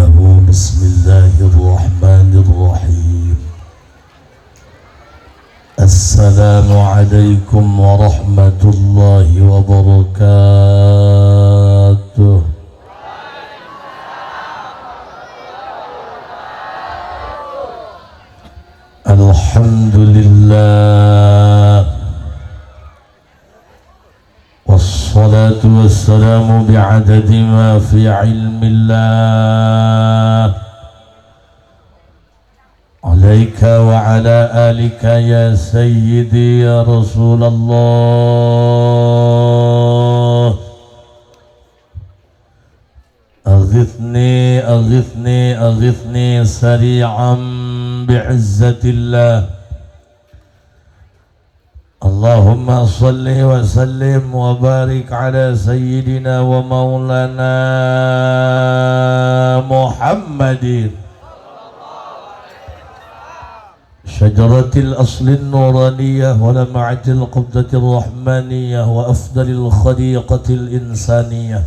سبحانه. بسم الله الرحمن الرحيم. السلام عليكم ورحمة الله وبركاته. الحمد لله والصلاة والسلام بعدد ما في علم الله عليك وعلى آلك يا سيدي يا رسول الله. أغثني أغثني أغثني سريعا بعزة الله. اللهم صل وسلم وبارك على سيدنا ومولانا محمد شجرة الأصل النورانية ولمعة القبضة الرحمانية وأفضل الخليقة الإنسانية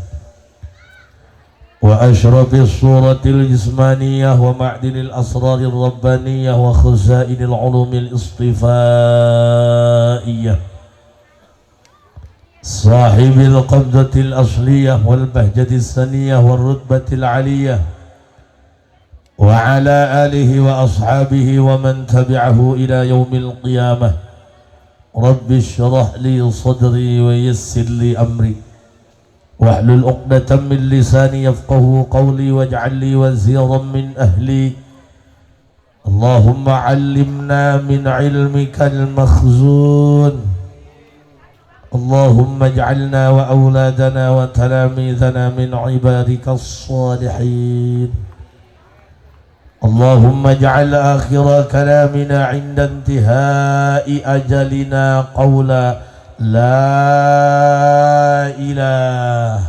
وأشرف الصورة الجسمانية ومعدن الأسرار الربانية وخزائن العلوم الاصطفائية صاحب القبضة الأصلية والبهجة السنية والرتبة العلية وعلى آله وأصحابه ومن تبعه إلى يوم القيامة. رب اشرح لي صدري ويسر لي أمري واحلل عقدة من لساني يفقه قولي واجعل لي وزيرا من أهلي. اللهم علمنا من علمك المخزون. اللهم اجعلنا وأولادنا وتلاميذنا من عبادك الصالحين. اللهم اجعل آخر كلامنا عند انتهاء أجلنا قولا لا إله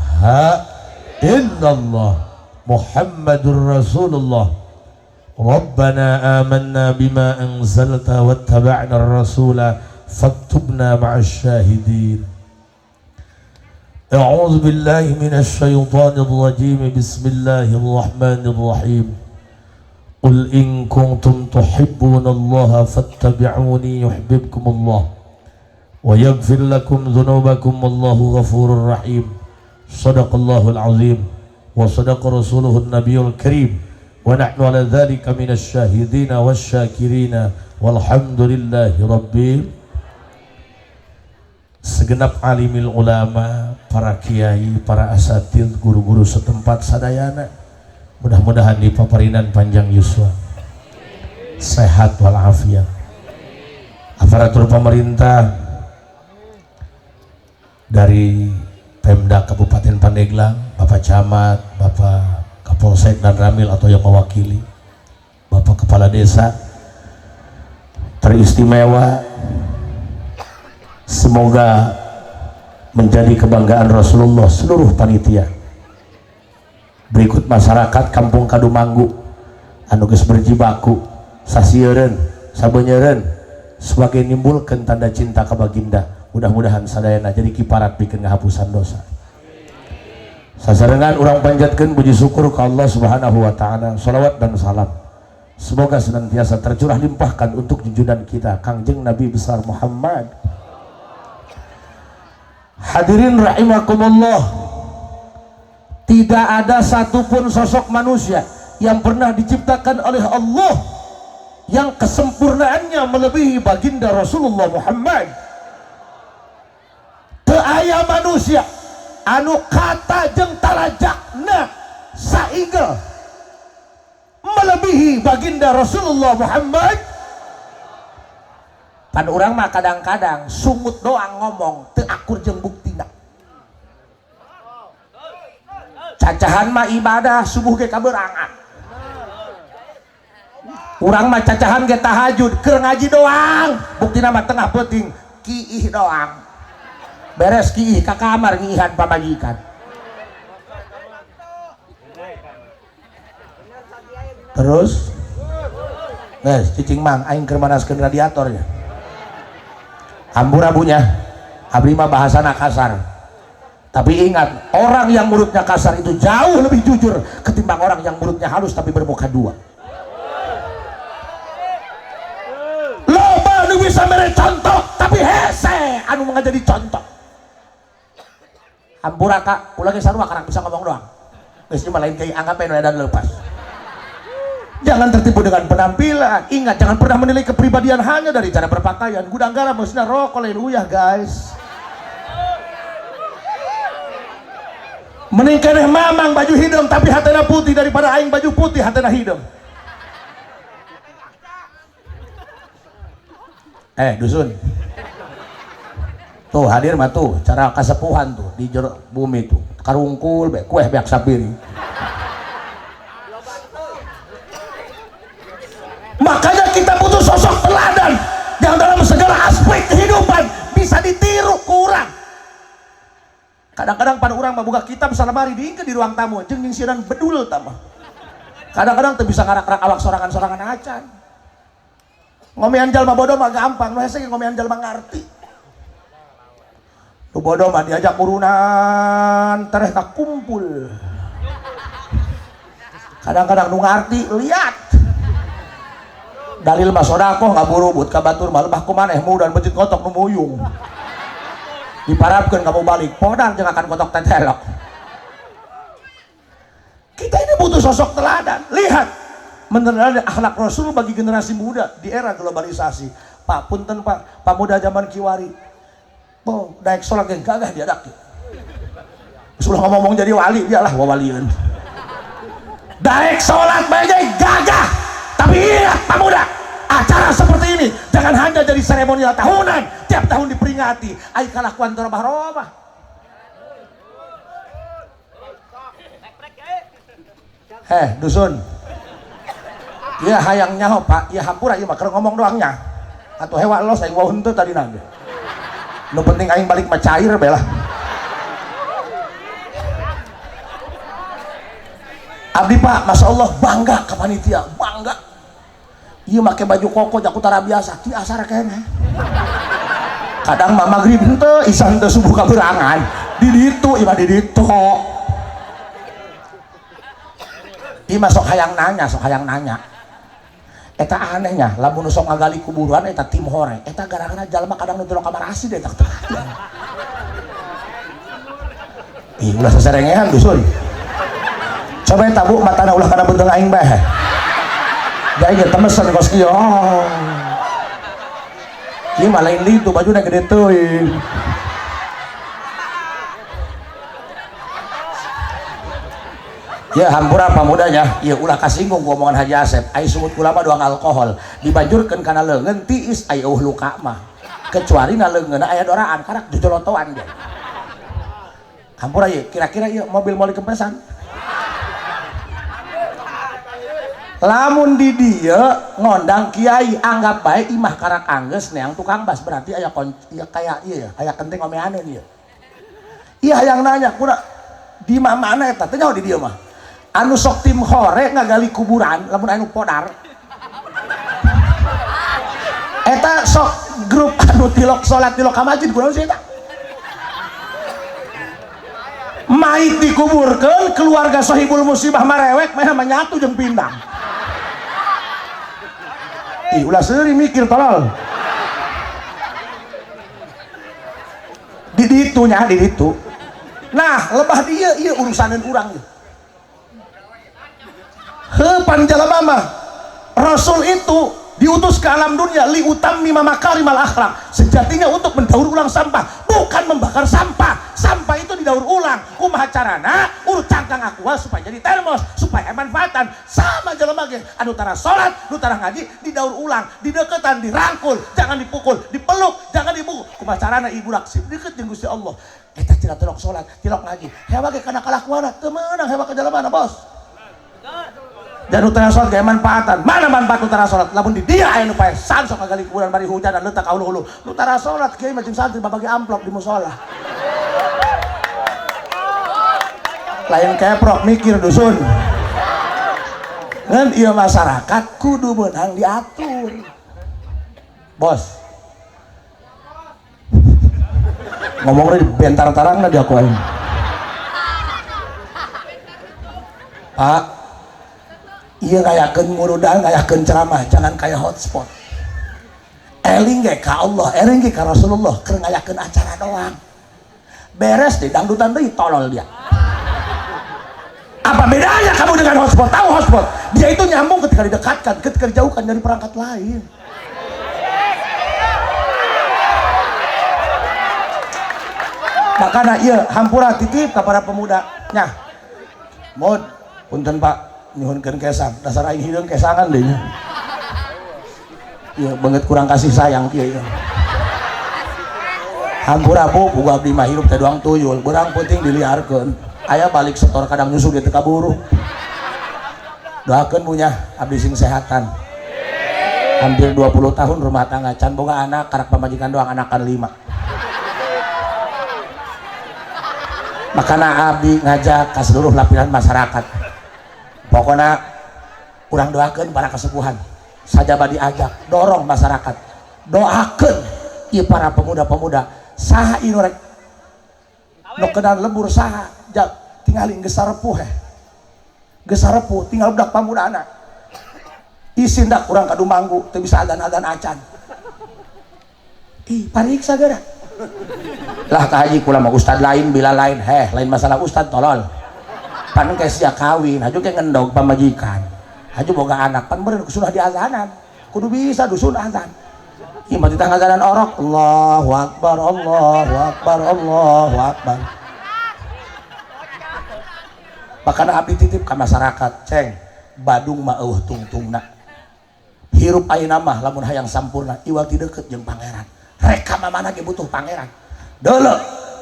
إلا الله محمد رسول الله. ربنا آمنا بما أنزلت واتبعنا الرسول فاكتبنا مع الشاهدين. أعوذ بالله من الشيطان الرجيم. بسم الله الرحمن الرحيم. قل إن كنتم تحبون الله فاتبعوني يحببكم الله ويغفر لكم ذنوبكم والله غفور رحيم. صدق الله العظيم وصدق رسوله النبي الكريم ونحن على ذلك من الشاهدين والشاكرين والحمد لله ربي. Segenap alimil ulama, para kiai, para asatid, guru-guru setempat sadayana, mudah-mudahan di paparinan panjang yuswa, sehat walafiat. Aparatur pemerintah dari Pemda Kabupaten Pandeglang, Bapak Camat, Bapak Kapolsek dan Ramil atau yang mewakili, Bapak Kepala Desa teristimewa, semoga menjadi kebanggaan Rasulullah seluruh panitia. Berikut masyarakat Kampung Kadumanggu anu geus berjibaku sasieun sabeunyeun sebagai nimbulkeun tanda cinta ka baginda. Mudah-mudahan sadayana jadi kiparat bikin ngahapusan dosa. Sasarengan urang panjatkeun puji syukur ka Allah Subhanahu wa taala. Shalawat dan salam semoga senantiasa tercurah limpahkan untuk junjungan kita Kangjeng Nabi besar Muhammad. Hadirin rahimakumullah, tidak ada satupun sosok manusia yang pernah diciptakan oleh Allah yang kesempurnaannya melebihi baginda Rasulullah Muhammad. Teu aya manusia anu kata jeung talajakna saigel melebihi baginda Rasulullah Muhammad. Pan urang mah kadang-kadang sungut doang ngomong teu akur jeung buktina. Cacahan mah ibadah subuh ge kaberangan. Urang mah cacahan ge tahajud keur ngaji doang, buktina mah tengah peuting kiih doang. Beres kiih ka kamar ngihan pamajikan. Terus guys, cicing mang aing keur manaskeun radiator ya. Hambur abunya, abdi mah bahasana kasar. Tapi ingat, orang yang mulutnya kasar itu jauh lebih jujur ketimbang orang yang mulutnya halus tapi bermuka dua. Loba anu bisa mere contoh tapi hese anu menjadi contoh. Hampura kak, ulah ge sarua karang bisa ngomong doang. Geus mah lain kayak anggap anu dan lepas. Jangan tertipu dengan penampilan. Ingat, jangan pernah menilai kepribadian hanya dari cara berpakaian. Gudang garam mestinya rokok lain uyah guys. Mending keneh mamang baju hidung tapi hatena putih daripada aing baju putih hatena hidung. Dusun. Tuh hadir mah tuh cara kasepuhan tuh di jero bumi tuh. Karungkul be kueh beak sapiri. Makanya kita butuh sosok teladan yang dalam segala aspek kehidupan bisa ditiru kurang. Kadang-kadang pada orang membuka kitab salamari diingkeun di ruang tamu jeung nyingsiran bedul tamah. Kadang-kadang teu bisa ngarak-rak awak sorangan-sorangan acan. Ngomean jalma bodoh mah gampang, nu hese ngomean jalma ngarti. Nu bodoh mah diajak urunan tereh kakumpul. Kadang-kadang nu ngarti lihat. Dalil mah sodaqoh ngaburu but ka batur mah lebah kumaneh mudan beujit kotok nu muyung. Diparapkeun kamu balik podang jeung akan kotok tetelok. Kita ini butuh sosok teladan. Lihat meneladani akhlak Rasul bagi generasi muda di era globalisasi. Pak punten Pak, pemuda zaman kiwari. Oh, daek salat ge gagah diadak. Usul ngomong jadi wali dialah wawalieun. Daek salat bae gagah. Tapi ingat pemuda, acara seperti ini jangan hanya jadi seremonial tahunan, tiap tahun diperingati. Ai kalakuan robah-robah. Dusun. Ieu hayang nyaho Pak, ieu hampura ieu mah keur ngomong doangnya. Atuh hewa los aing wau henteu tadi nage. Nu penting aing balik mah cair belah. Abdi Pak, Masya Allah bangga ke panitia, bangga. Iya make baju koko jak utara biasa, ti asar kene. Kadang mah magrib henteu, isya henteu subuh kaberangan. Di ditu, imah di ditu. Ima sok hayang nanya. Eta anehnya, lamun sok ngagali kuburan eta tim hore. Eta gara-gara jalma kadang nu teu kamar asid eta teu. Ih, ulah saserengehan dusun. Coba eta Bu matana ulah kana beunteung aing bae. Da ieu temesan kos kieu. Ieu mah lain litu bajuna gede teuing. Ya hampura pamudanya, ieu ulah kasinggung ku omongan Haji Asep. Ai sumut kula mah doang alkohol, dibanjurkeun kana leungeun tiis aya luka mah. Kecuali na leungeunna aya doraan karak jojolotoan ge. Hampura ieu kira-kira ieu mobil mau dikempesan. Lamun di dia ngondang kiai anggap baik imah karak angges neang tukang bas berarti aya kayak ieu ya aya kenting omeaneun ieu. Iya hayang nanya kuna di mana eta teh nyaho di dieu mah. Anu sok tim hore ngagali kuburan lamun anu podar. Eta sok grup anu tilok salat tilok ka masjid kunaon sih eta? Mait dikuburkeun keluarga sahibul musibah marewek meh menyatu jeung pindang. Ih, ulah seuring mikir tolol. Di ditu. Nah, lebah dia ieu urusaneun urang ieu. Heuh panjalema mah Rasul itu diutus ke alam dunia li utammima makarimal akhlak. Sejatinya untuk mendaur ulang sampah, bukan membakar sampah. Sampah itu didaur ulang. Kumaha carana? Urut cangkang aqua supaya jadi termos, supaya manfaatan. Sama jelema ge anu tara salat, anu tara ngaji didaur ulang, dideuketan, dirangkul, jangan dipukul, dipeluk, jangan dibungkuk. Kumaha carana ibu raksi deukeut jeung Gusti Allah. Eta cenah tilok salat, tilok ngaji. Hewa ge kana kalakuana teu meunang hewa ka jalemana, Bos. Dan utara sholat gaya manfaatan. Mana manfaat utara sholat? Lamun di dia aya nu pae san sok ngagali kuburan bari hujan dan letak aulu-ulu. Utara sholat kiai macam santri babagi amplop di musola. Lain keprok mikir dusun. Ngan ieu masyarakat kudu beunang diatur. Bos. Ngomong di bentar tarangna di aku aing. Pak, iya ngayakeun murudan, ngayakeun ceramah, jangan kayak hotspot. Eling ge ka Allah, eling ge ka Rasulullah, keur ngayakeun acara doang. Beres deh dangdutan deui tolol dia. Apa bedanya kamu dengan hotspot? Tahu hotspot? Dia itu nyambung ketika didekatkan, ketika dijauhkan dari perangkat lain. Makanya iya hampura titip kepada pemuda nya. Mod, punten Pak, nyuhunkeun kesang, dasar aing hideung kesangan deui nya. Ieu banget kurang kasih sayang kieu. Hampura Bu, boga abdi mah hirup teh doang tuyul, beurang penting diliarkeun. Aya balik setor kadang nyusul di teu kaburu. Doakeun punya abdi sing sehatan. Hampir 20 tahun rumah tangga, can boga anak, karak pamajikan doang anakan 5. Makanya abdi ngajak ke seluruh lapisan masyarakat. Pokoknya kurang doakan para kesepuhan. Saja badi ajak, dorong masyarakat. Doakan ieu para pemuda-pemuda. Saha ieu rek nu kenal lembur saha, tinggalin geus sarepuh heh. Geus sarepuh tinggal budak pamudana. Isin dak urang kadu manggu teu bisa adan-adan acan. Ih, pariksa geura. Lah ka haji kula mah ustad lain bila lain lain masalah ustad tolol pan ke sia kawin haju ke ngendog pamajikan haju boga anak pan beureun sudah diazanan kudu bisa dusun azan ieu mah ditang azanan orok Allahu akbar Allahu akbar Allahu akbar. Makana abdi titip ka masyarakat ceng Badung mah eueuh tungtungna hirup ayeuna mah lamun hayang sampurna iwal ti deukeut jeung pangeran rek ka mana ge butuh pangeran. Dulu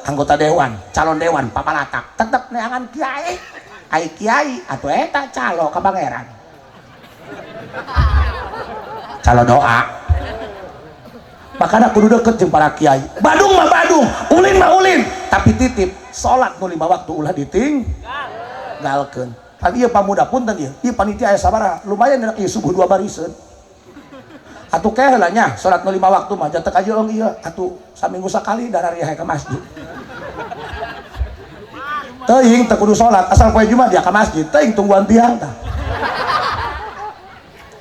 anggota dewan, calon dewan papalatak tetep neangan kiai ai kiai atuh eta calo ka pangeran calo doa. Makanya kudu deket jeung para kiai. Badung mah Badung, ulin mah ulin, tapi titip salat nu 5 waktu ulah ditinggalkeun. Tapi ieu pamuda punten ieu panitia aya sabaraha lumayan enak ieu subuh 2 bariseun atuh keh lah nya salat nu 5 waktu mah janten kajeung ieu atuh saminggu sakali darari hae ka masjid. Teuing teu kudu salat asal poe Jumat dia ka masjid teuing tungguan tiang tah.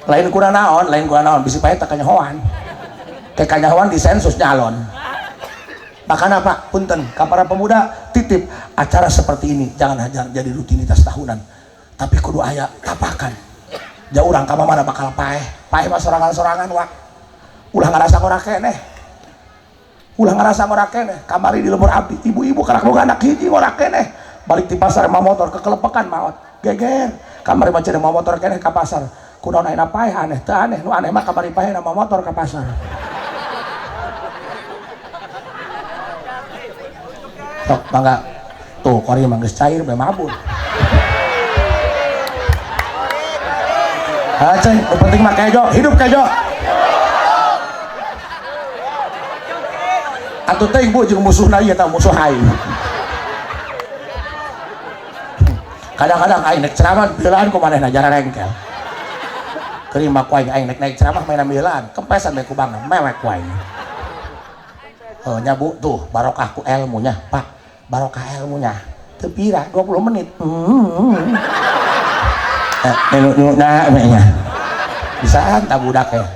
Lain kurang naon bisi pae teh kanyahoan. Teh kanyahoan disensus nyalon. Makanya Pak punten ka para pemuda titip acara seperti ini jangan hanya jadi rutinitas tahunan tapi kudu aya tapakan. Jauh urang ka mana bakal paeh mah sorangan-sorangan wak ulah ngarasa ngora keneh kamari di lemur abdi ibu-ibu karak boga anak hiji ngora keneh balik di pasar mah motor kekelepekan maot geger kamari mah cenah mah motor keneh ka pasar kunaon ayeuna paeh aneh teu aneh nu aneh mah kamari paeh mah motor ka pasar. Sok mangga tuh kori mah geus cair bae mabur. Aceng, yang penting mah kejo, hidup kejo. Atuh teh ibu jeung musuhna ieu tah musuh aing. Kadang-kadang aing nek ceramah beulaan ku manehna jara rengkel. Terima ku aing nek ceramah mainan beulaan, kempesan bae ku bangna, mewek ku aing. Nya Bu, tuh barokah ku ilmunya, Pak. Barokah ilmunya. Teu pira 20 menit. Nah, bisaan tak budak ya.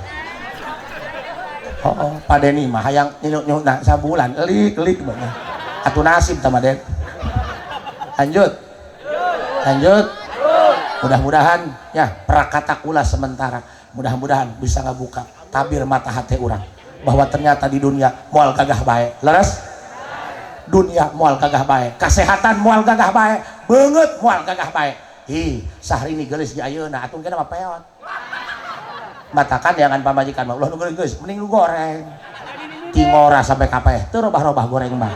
Pak Deni mah hayang nyuk sabulan elik banget. Atuh nasib sama Den. Lanjut. Mudah-mudahan ya prakata kula sementara. Mudah-mudahan bisa ngabuka tabir mata hati orang bahwa ternyata di dunia moal gagah bae. Leres? Dunia moal gagah bae, kesehatan moal gagah bae, beungeut moal gagah bae. Sahri ini gelis di ayeuna atuh kena mah peot. Matakan jangan pamajikan mah ulah nu geus mending lu goreng. Tingora sampai kape teu robah-robah goreng mah.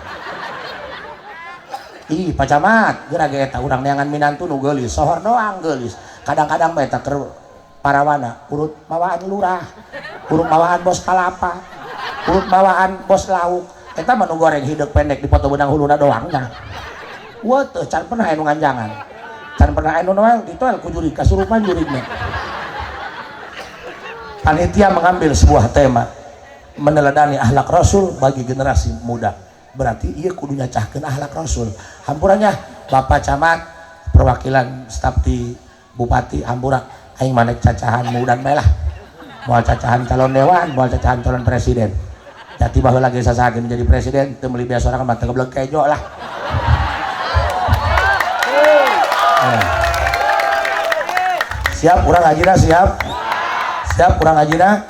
Pak Camat, geura ge eta urang neangan minantu nu geulis, sohor doang geulis. Kadang-kadang mah eta keur parawana urut mawaan lurah, urut mawaan bos kalapa, urut mawaan bos lauk. Eta mah nu goreng hideuk pendek dipoto benang huluna doang nya. Wah teu can pernah anu nganjangan. Can pernah anu noel ditoel ku jurig kasurupan jurigna. Panitia mengambil sebuah tema meneladani akhlak Rasul bagi generasi muda. Berarti ia kudu nyacahkeun akhlak Rasul. Hampurannya Bapak Camat, perwakilan staf di Bupati Hampura aing manek cacahan mudan bae lah. Moal cacahan calon dewan, moal cacahan calon presiden. Jadi bahwa lagi sasageun menjadi presiden teu meuli biasa orang mah teu gebleug kejo lah. Siap urang ngajina siap? Siap urang ngajina?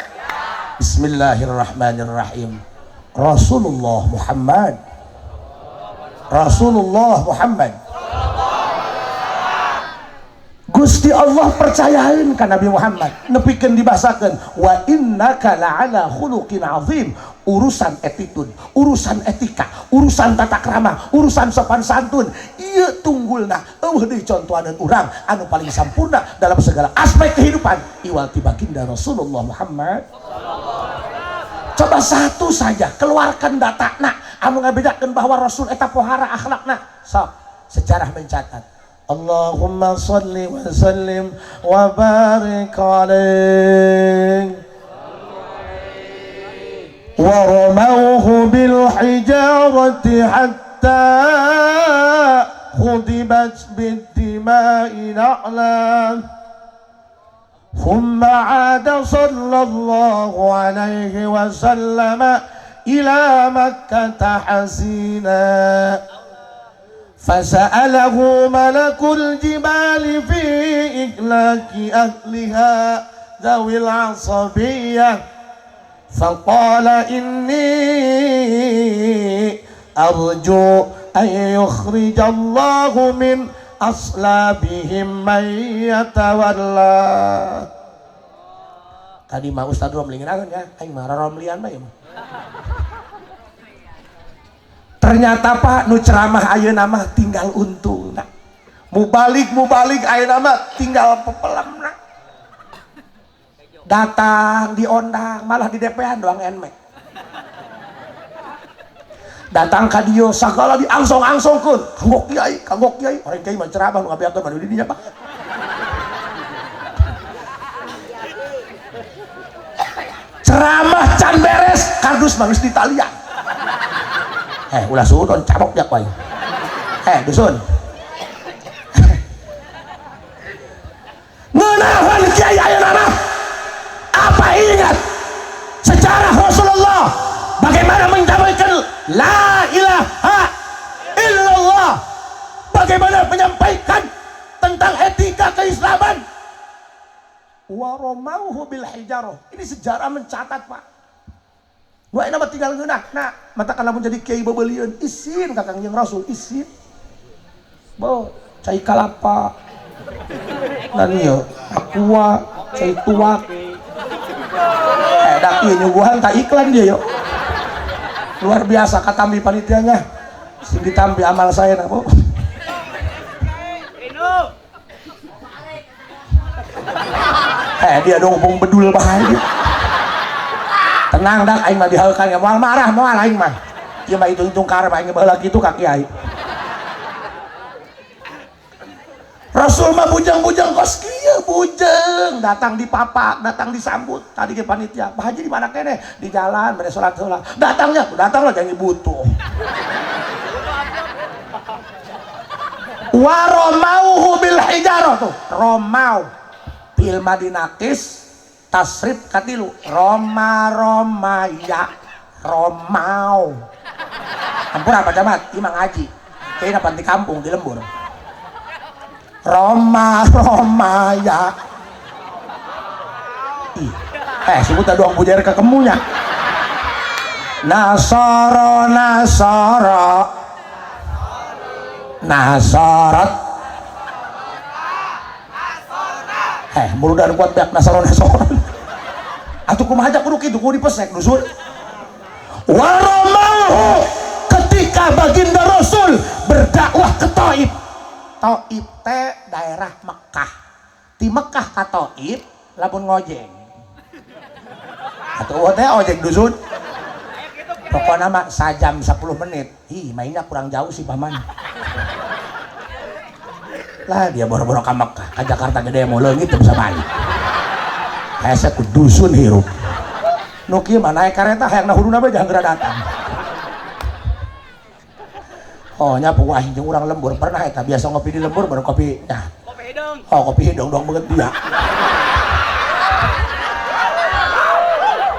Bismillahirrahmanirrahim. Rasulullah Muhammad Gusti Allah percayain ka Nabi Muhammad nepikeun dibasakeun wa innaka la'ala khuluqin azim. Urusan attitude, urusan etika, urusan tata krama, urusan sopan santun ieu tunggulna eueuh deui contohaneun urang anu paling sampurna dalam segala aspek kehidupan iwal ti baginda Rasulullah Muhammad. Coba satu saja keluarkan datana anu ngabedakeun bahwa Rasul eta pohara akhlakna. Sok sejarah mencatat Allahumma shalli wa sallim wa barik alaihi wa ramawhu bil hijarati hatta khudibat bid dima'i na'lan thumma 'ada sallallahu alaihi wa sallama ila Makkah hasina fasa'alahu malakul jibali fi ihlaki ahliha dhawil asabiyyah faqala inni arju an yukhrijallahu min aslabihim man yatawalla. Tadi mah Ustaz Rom lingeun ya aing mah romlian mah ya. Ternyata Pak nu ceramah ayeuna mah tinggal untungna. Mubalik ayeuna mah tinggal pepelemna. Datang diondang malah di DP-an doang enmek. Datang ka dieu sagala diangsong-angsongkeun. Kanggo kiai, orang kiai mah ceramah nu ngabeakeun mah di dinya Pak. Ceramah can beres, kardus mah geus ditalian. Ulah suudon cabok jak wae. Dusun. Ngeunahun kiai ayeuna mah. Apa ingat sejarah Rasulullah bagaimana menyampaikan la ilaha illallah, bagaimana menyampaikan tentang etika keislaman. Wa ramauhu bil hijarah. Ini sejarah mencatat Pak. Wah ini mah tinggal ngeunah. Nah, mata kana mun jadi kiai bebeulieun isin ka Kangjeng Rasul isin. Bo, cai kalapa. Dan ieu aqua, cai tuak. Dak ieu nyuguhan tak iklan dia yo. Luar biasa katambi panitianya. Sing ditambi amal saya na, Bo. Dia dong bong bedul bahaya. Tenang dak aing mah dihaeukan ge moal marah moal aing mah. Ieu mah hitung-hitung karep aing baheula kitu ka kiai. Rasul mah bujang-bujang kos kieu bujang, datang di papak, datang disambut. Tadi ke panitia, "Pak Haji di mana keneh?" "Di jalan beres salat heula." "Datangnya, datanglah jangan butuh." Wa ramauhu bil hijarah tuh. Romau bil madinakis tasrif katilu Romaya Romau. Ampun apa jamat imang haji kayaknya panti kampung di lembur. Romaya sebut doang pujar ke kemunya. Nasoro Nasarat mulu dan kuat biak Nasoro atuh kumaha aja kudu kitu kudu dipesek dusun. Waramahu ketika baginda Rasul berdakwah ke Taif. Taif teh daerah Mekah. Di Mekah ka Taif lamun ngojeng. Atuh teh ojek dusun. Pokoknya mah sajam 10 menit. Mainnya kurang jauh sih paman. Lah dia boro-boro ka Mekah, ka Jakarta gede mau leungit teu bisa balik. Hese ku dusun hirup. Nu kieu mah naik kareta hayangna huduna bae jangan geura datang. Oh nya puguh jeung urang lembur pernah eta biasa ngopi di lembur baru kopi nya. Kopi hidung. Oh kopi hidung dong banget dia.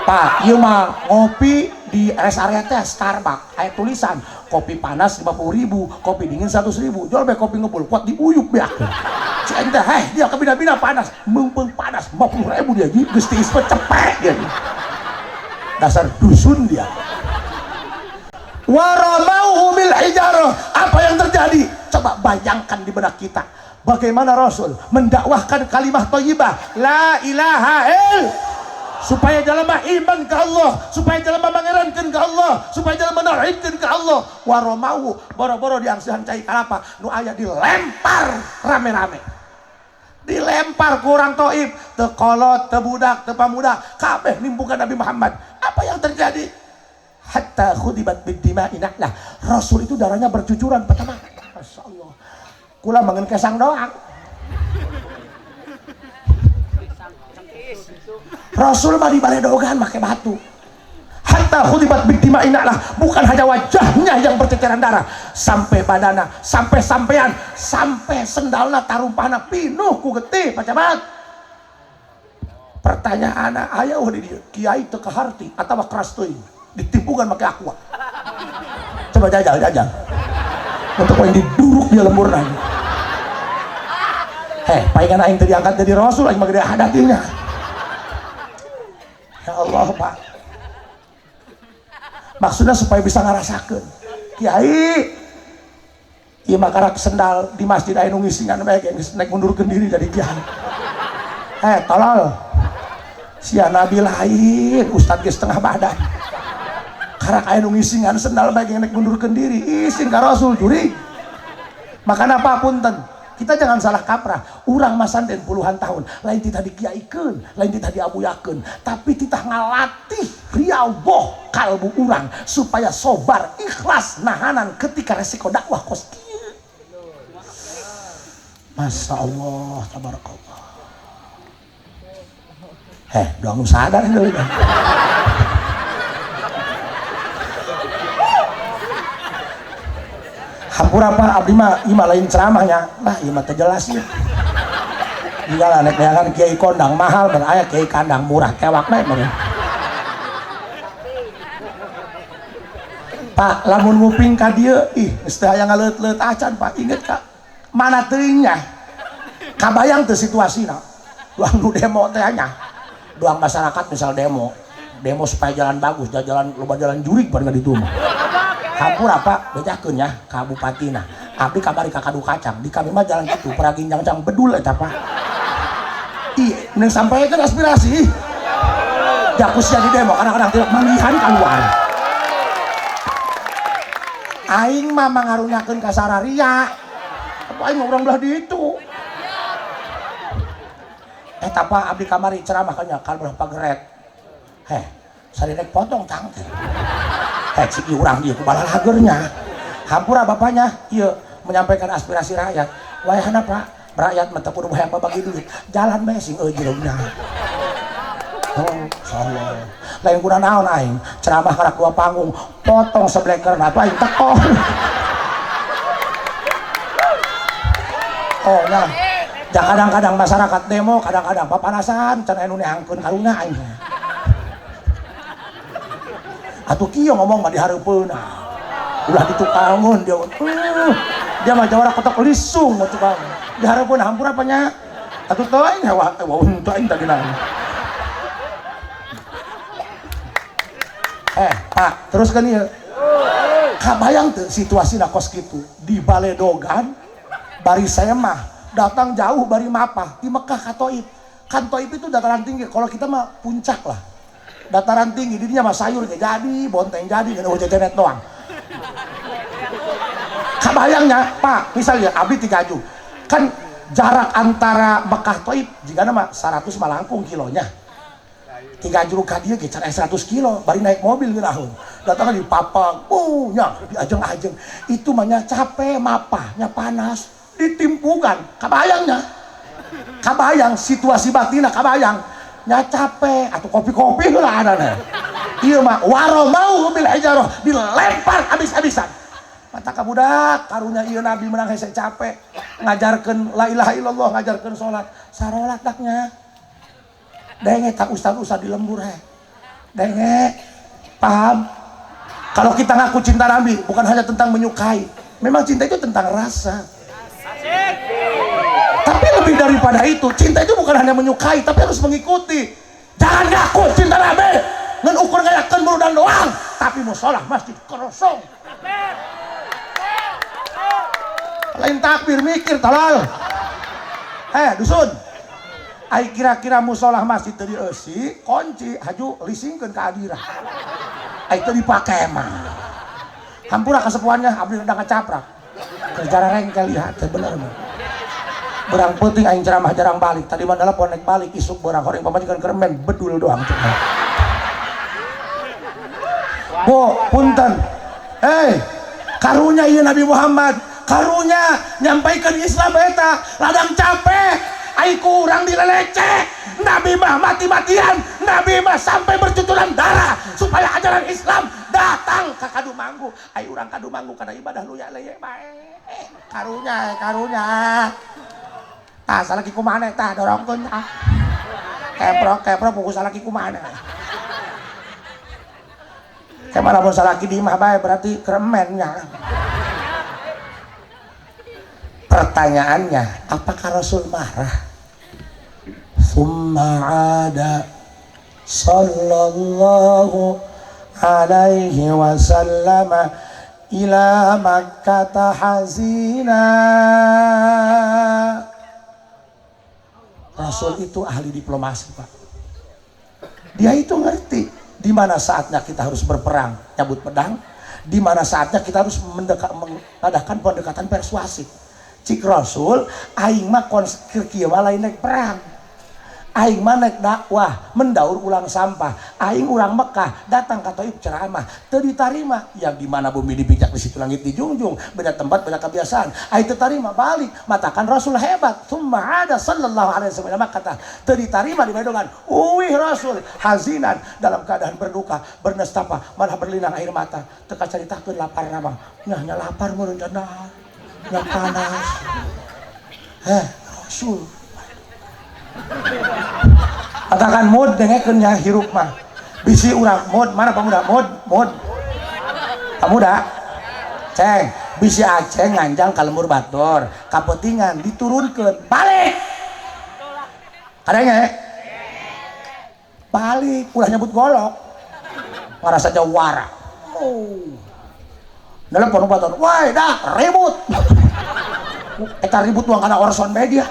Pak, ieu mah ngopi di rest area teh Starbucks aya tulisan kopi panas 50.000, kopi dingin 100.000. Jual bae kopi ngebul kuat diuyuk beakeun. Si ente dia kabina-bina panas, meungpeung panas 50.000 dia geus tiis cepet dia. Dasar dusun dia. Waramauhu bil hijarah. Apa yang terjadi? Coba bayangkan di benak kita. Bagaimana Rasul mendakwahkan kalimat thayyibah la ilaha illallah supaya jalma iman ke Allah, supaya jalma mangerankeun ke Allah, supaya jalma nauhidkeun ke Allah. Waramauhu boro-boro diangsihan cai kalapa nu aya dilempar rame-rame. Dilempar ku urang Thaif, teu kolot, teu budak, teu pamuda, kabeh nimpukan Nabi Muhammad. Apa yang terjadi? Hatta khudibat bid-dima'i nahlah. Rasul itu darahnya bercucuran pertama. Masyaallah. Kula mangeun kesang doang. Rasul mah dibaledogan make batu. Hatta khudibat bid-dima'i nahlah. Bukan hanya wajahnya yang berceceran darah, sampai badanna, sampai sampean, sampai sendalna tarumpahna pinuh ku getih pacabat. Pertanyaanna aya di dieu, kiai teu kaharti atawa keras teuing ditimpungan make aqua. Coba jajal untuk yang diduruk dia lembur lagi. Palingan aing teu diangkat jadi rasul aing mah gede hadatinya. Ya Allah Pak, maksudnya supaya bisa ngarasakeun kiai ieu mah karak sendal di masjid aya nu ngisingan bae geus naik mundurkeun diri dari kiai. Tolol sia nabi lain ustad geus setengah badan karak aya nu ngisingan sendal bae naik mundurkeun diri isin ka rasul juri. Makana apa punten, kita jangan salah kaprah. Urang mah santen puluhan tahun lain titah dikiaikeun, lain titah diabuyakeun, tapi titah ngalatih riyadhah kalbu urang supaya sobar ikhlas nahanan ketika resiko dakwah kos kieu. Masya Allah, tabarakallah. Doang nu sadar deui. Hampura apa abdi mah ieu mah lain ceramahnya. Nah, ieu mah teu jelas ieu. Tinggal nek neangan kiai kondang mahal dan aya kiai kandang murah kewak bae meureun. Pak, lamun nguping ka dieu, geus teu aya ngaleut-leut acan Pak. Inget ka mana teuing nya? Kabayang teu situasina. Duang nu demo teh nya. Duang masyarakat misal demo supaya jalan bagus, loba jalan jurig pada ditu mah. Hampura Pak, bejakeun nya ka bupatina. Abdi kabari ka kadu kacang, di kami mah jalan kitu peraginjang-jang bedul eta Pak. Mending sampaikan aspirasi. Jakusnya di demo kadang-kadang tidak manggihan keluar. Aing mah mangarunyakeun ka sararia. Apa aing urang belah ditu. Eta Pak abdi kamari ceramah kanya kalbelah pageret. Sadirek potong tangteh. Cik urang dieu ku balalageurnya. Hampura bapaknya ieu menyampaikan aspirasi rakyat. Wayahna Pak, rakyat mah teu kudu hoyong bagi duit. Jalan bae sing jeuleuhna. Insyaallah. Lain kuna naon aing, ceramah karak dua panggung, potong seblekerna apa aing teko. Nah, kadang-kadang masyarakat demo, kadang-kadang papanasan, can anu neangkeun karuna aing. Atuh kieu ngomong mah dihareupeuna. Ulah ditukangun dia. Dia mah jawara kotok lisung mah tukang. Dihareupeuna hampura apa nya? Atuh teu aing hewa untuk aing tadi nang. Pak, teruskan ieu. Kabayang teu situasina kos kitu di Baledogan bari semah datang jauh bari mapah di Mekah ka Thaif. Kan Thaif itu dataran tinggi, kalau kita mah puncak lah. Dataran tinggi dirinya mah sayur ge jadi, bonteng jadi, ngan jejenet doang. Kabayangnya, Pak, misalnya abdi 3 kan jarak antara Mekah Thaif jika nama 100 malangkung kilonya. 3 ka dieu ge can 100 kilo, bari naik mobil geurahun. Datang di papang, nya di ajeng-ajeng. Itu mah nya capek mapah, nya panas, ditimpungan. Kabayangnya. Kabayang situasi batina kabayang. Nya capek atau kopi-kopi heula adana. Ieu mah waramau bil hijarah, dilempar habis-habisan. mata kabudak karunya ieu nabi menang hese capek ngajarkeun la ilaha illallah, ngajarkeun salat sarolat daknya denge tak ustad-ustad di lembur denge paham. Kalau kita ngaku cinta nabi bukan hanya tentang menyukai, memang cinta itu tentang rasa. Tapi lebih daripada itu, cinta itu bukan hanya menyukai tapi harus mengikuti. Jangan ngaku cinta nabi ngan ukur ngayakeun buludan doang tapi musola masjid kosong. Lain takbir mikir talal. Dusun. Ai kira-kira musola masjid teu dieusi, kunci haju lisingkeun ka adira. Ai teu dipake mah. Hampura kasepuannya abdi udah ngacaprak. Kerjara rengkel lihat teh bener mah. Berang penting aing ceramah jarang balik. Tadi mah telepon naik balik isuk berang horeng pamajikan keremen bedul doang cek. Bu, punten. Karunya ieu Nabi Muhammad, karunya nyampaikan Islam eta ladang capek, ai kurang dileleceh. Nabi mah mati-matian, Nabi mah sampai bercucuran darah supaya ajaran Islam datang ke Kadumanggu. Ai urang Kadumanggu kana ibadah lu ya leye bae. Karunya. Tah salaki kumaha tah dorongkeun tah. Kepro puku salaki kumaha. Kemana pun salaki di mah bae berarti keremennya. Pertanyaannya, apakah Rasul marah? Summa ada sallallahu alaihi wasallam ila Makkah hazina. Rasul itu ahli diplomasi, Pak. Dia itu ngerti di mana saatnya kita harus berperang, nyabut pedang, di mana saatnya kita harus mengadakan pendekatan persuasif. Cik Rasul, aing mah konskir kieu lain naik perang. Aing mah naik dakwah, mendaur ulang sampah. Aing urang Mekah, datang ka Thaif ceramah, teu ditarima. Yang di mana bumi dipijak di situ langit dijunjung, beda tempat beda kebiasaan. Aing teu tarima balik, matakan Rasul hebat. Tsumma ada sallallahu alaihi wasallam kata, teu ditarima di Bedongan. Uwih Rasul hazinan dalam keadaan berduka, bernestapa, malah berlinang air mata. Teu kacaritakeun lapar nama. Nya lapar mun cenah. Nya panas. Rasul katakan mod dengekeun nya hirup mah bisi urang mod mana pemuda mod pemuda ceng bisi Aceh nganjang ka lembur batur kapetingan diturunkeun balik kadanya balik ulah nyebut golok ngarasa jawara nelpon batur woi dah ribut eta ribut uang kana Orson Media.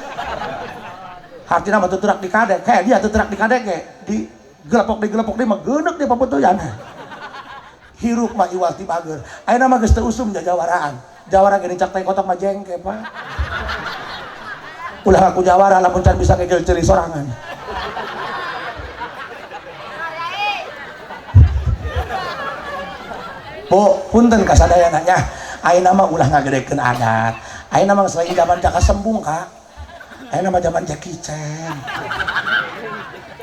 Artinya mah terak di kadek, dia terak di kadek di gelepok di mah geuneuk di paputuyan. Hirup mah iwal ti bager. Ayeuna mah geus teu usum jawaraan. Jawara geuning cak teh kotok mah jengke, Pak. Ulah aku jawara lamun can bisa ngegel ceuli sorangan. Bu, punten kasadayana nya. Ayeuna mah ulah ngagedekeun adat. Ayeuna mah selain zaman jaka sembung, Kak. Ayeuna mah zaman Jackie Chan.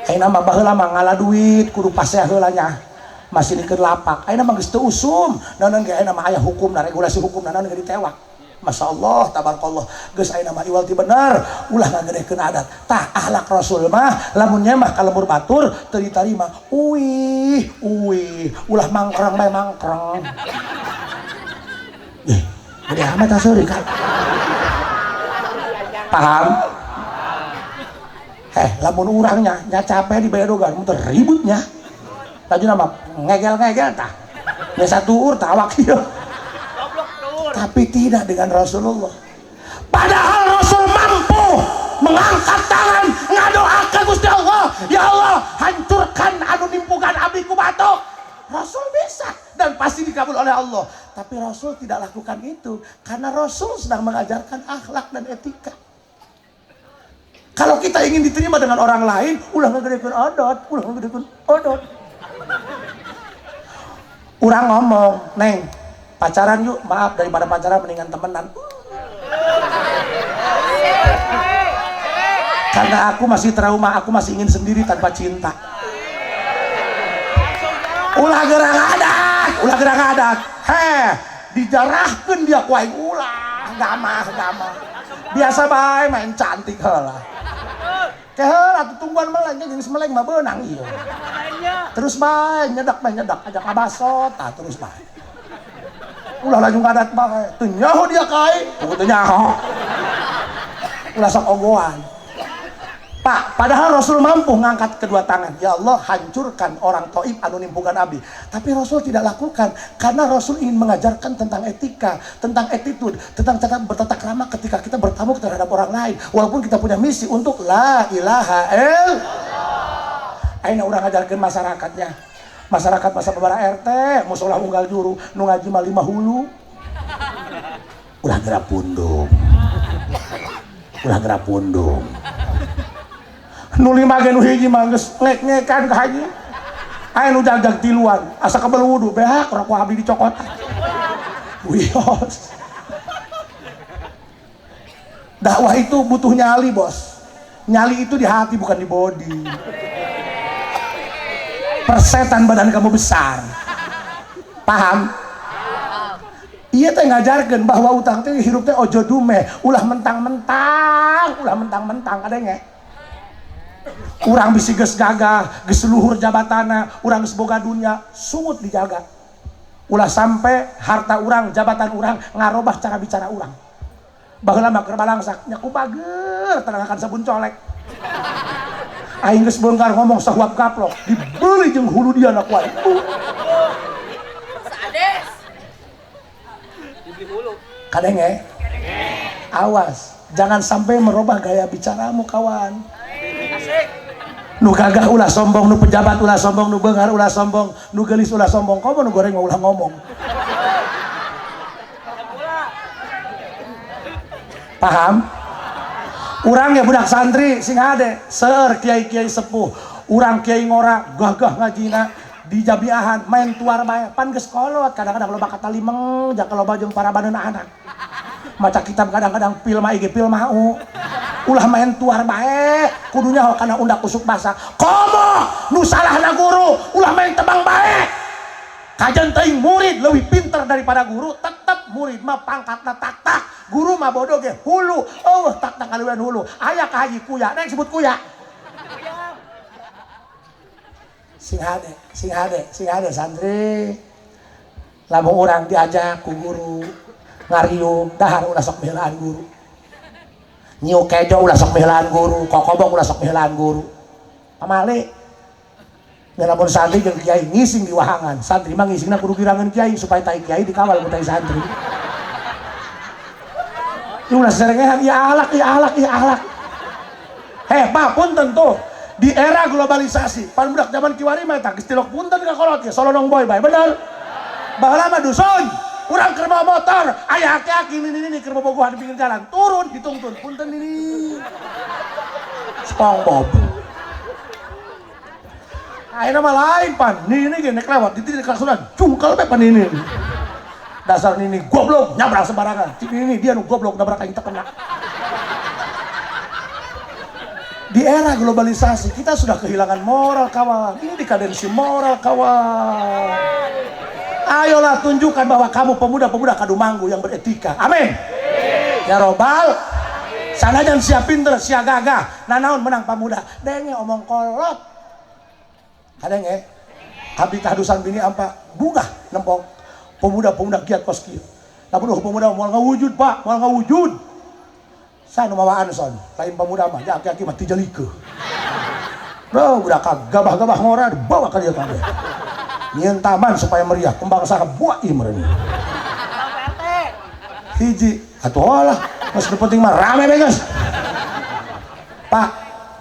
Ayeuna mah baheula mah ngala duit kudu pasea heula nya. Masih dikeun lapak. Ayeuna mah geus teu usum. Naon ge ayeuna mah aya hukumna, regulasi hukumna naon ge ditewak. Masyaallah tabarakallah. Geus ayeuna mah iwal ti bener, ulah ngagedekeun adat. Tah akhlak Rasul mah lamun nya mah ka lembur batur teu ditarima. Uih, ulah mangkreng bae mangkreng. Gede amat asori Kak. Paham? Lamun urangnya nya capek di Bedogan muter ributnya laju nama ngegel tah nya satuur tah awak ieu tapi tidak dengan Rasulullah. Padahal Rasul mampu mengangkat tangan ngadoakeun Gusti Allah, ya Allah hancurkan anu nimpugan abdi ku batu. Rasul bisa dan pasti dikabul oleh Allah, tapi Rasul tidak lakukan itu karena Rasul sedang mengajarkan akhlak dan etika. Kalau kita ingin diterima dengan orang lain, ulah ngagedekeun adat. Urang ngomong, Neng, pacaran yuk, maaf daripada pacaran mendingan temenan. Karena aku masih trauma, aku masih ingin sendiri tanpa cinta. Ulah gerang adat. dijarahkeun dia ku aing ulah gamah biasa bae main cantik heula ke heula atuh tungguan meleng jeung meleng mah beunang ieu terus bae nyedak ajak abasot terus bae ulah laju ngadat bae teu nyaho dia ka aing teu nyaho ulah sok ogoan Pak, padahal Rasul mampu ngangkat kedua tangan. Ya Allah, hancurkan orang Taif anu nimpukan abdi. Tapi Rasul tidak lakukan karena Rasul ingin mengajarkan tentang etika, tentang attitude, tentang cara bertata krama ketika kita bertamu terhadap orang lain. Walaupun kita punya misi untuk la ilaha illallah. Aina urang ngajarkeun masyarakatnya. Masyarakat masa babara RT, musola unggal juru, nu ngaji mah 5 hulu. Ulah geura pundung. Nu 5 ge nu hiji mah geus ngek-ngekan ka haji. Aya nu jagjag tiluan, asa kabel wudu beak rokok abdi dicokot. Wios. Dakwah itu butuh nyali, Bos. Nyali itu di hati bukan di body. Persetan badan kamu besar. Paham? Iya teh ngajarkeun bahwa utang teh hirup teh ojo dume, ulah mentang-mentang kadenge. Urang bisi geus gagah, geus luhur jabatana, urang geus boga dunya, sungut dijaga. Ulah sampai harta urang, jabatan urang ngarobah cara bicara urang. Baheula mah keur balangsak nya kupager tenangakan sabun colek. Aing geus beungkar ngomong sahuap gaplok, dibeli jeung hulu dia na ku aing. Sades. Dibeli hulu. Kadenge. Awas, jangan sampai merubah gaya bicaramu kawan. Nu gagah ulah sombong, nu pejabat ulah sombong, nu beungar ulah sombong, nu geulis ulah sombong, komo nu goreng ulah ngomong. Paham? Urang ya budak santri sing hade, seueur kiai-kiai sepuh, urang kiai ngora gagah ngajina di jabiahan main tuar bae, pan geus kolot, kadang-kadang loba kata limeng, jaka loba jeung para baneuna anak. Maca kitab kadang-kadang pil mah ge pil mau. Ulah main tuar bae, kudunya kana undak usuk basa. Komo nu salahna guru, ulah main tebang bae. Kajen teuing murid leuwih pinter daripada guru, tetep murid mah pangkatna tak-tak. Guru mah bodoh ge hulu. Tak kaluan hulu. Aya ka haji kuya, nek sebut kuya. Sing hade santri. Lamun urang diajak ku guru ngariung, dahar ulah sok belaan guru. Nyiu kejo ulah sok mihlaan guru, kokobong ulah sok mihlaan guru. Pamali. Lamun santri jeung kiai ngising di wahangan, santri mah ngisingna kudu girangan kiai supaya tai kiai dikawal ku tai santri. Ieu ulah serengehan ya alak. Pak punten tuh. Di era globalisasi, pan budak zaman kiwari mah eta geus tilok punten ka kolot ge, solodong boy bae bener. Baheula mah dusun. Urang keur bawa motor, aya aki-aki ini keur bobogohan di pinggir jalan, turun ditungtun, punten ini. SpongeBob. Ayeuna mah lain pan, ini ge nek lewat di titik kelaksonan, jungkel bae pan ini. Dasar ini goblok, nyabrang sembarangan. Ini dia nu goblok nabrak aing teu kena. Di era globalisasi kita sudah kehilangan moral kawan. Ini dekadensi moral kawan. Ayolah tunjukkan bahwa kamu pemuda-pemuda Kadumanggu yang beretika. Amin. Ya Robbal. Sanajan sia pinter, sia gagah. Nanaon menang pemuda. Denge omong kolot. Kadenge. Abdi tahadusan bini ampa bungah nempok pemuda-pemuda giat kos kieu. Lamun pemuda moal ngawujud Pak, moal ngawujud. Sana mawaan son, lain pemuda mah aki-aki mah tijalikeun. Bro, budak gabah-gabah ngora dibawa ka dieu kabeh. Nyieun taman supaya meriah, kembang saha buah ieu meureun. Hiji, atuh lah, geus penting mah rame we geus. Pak,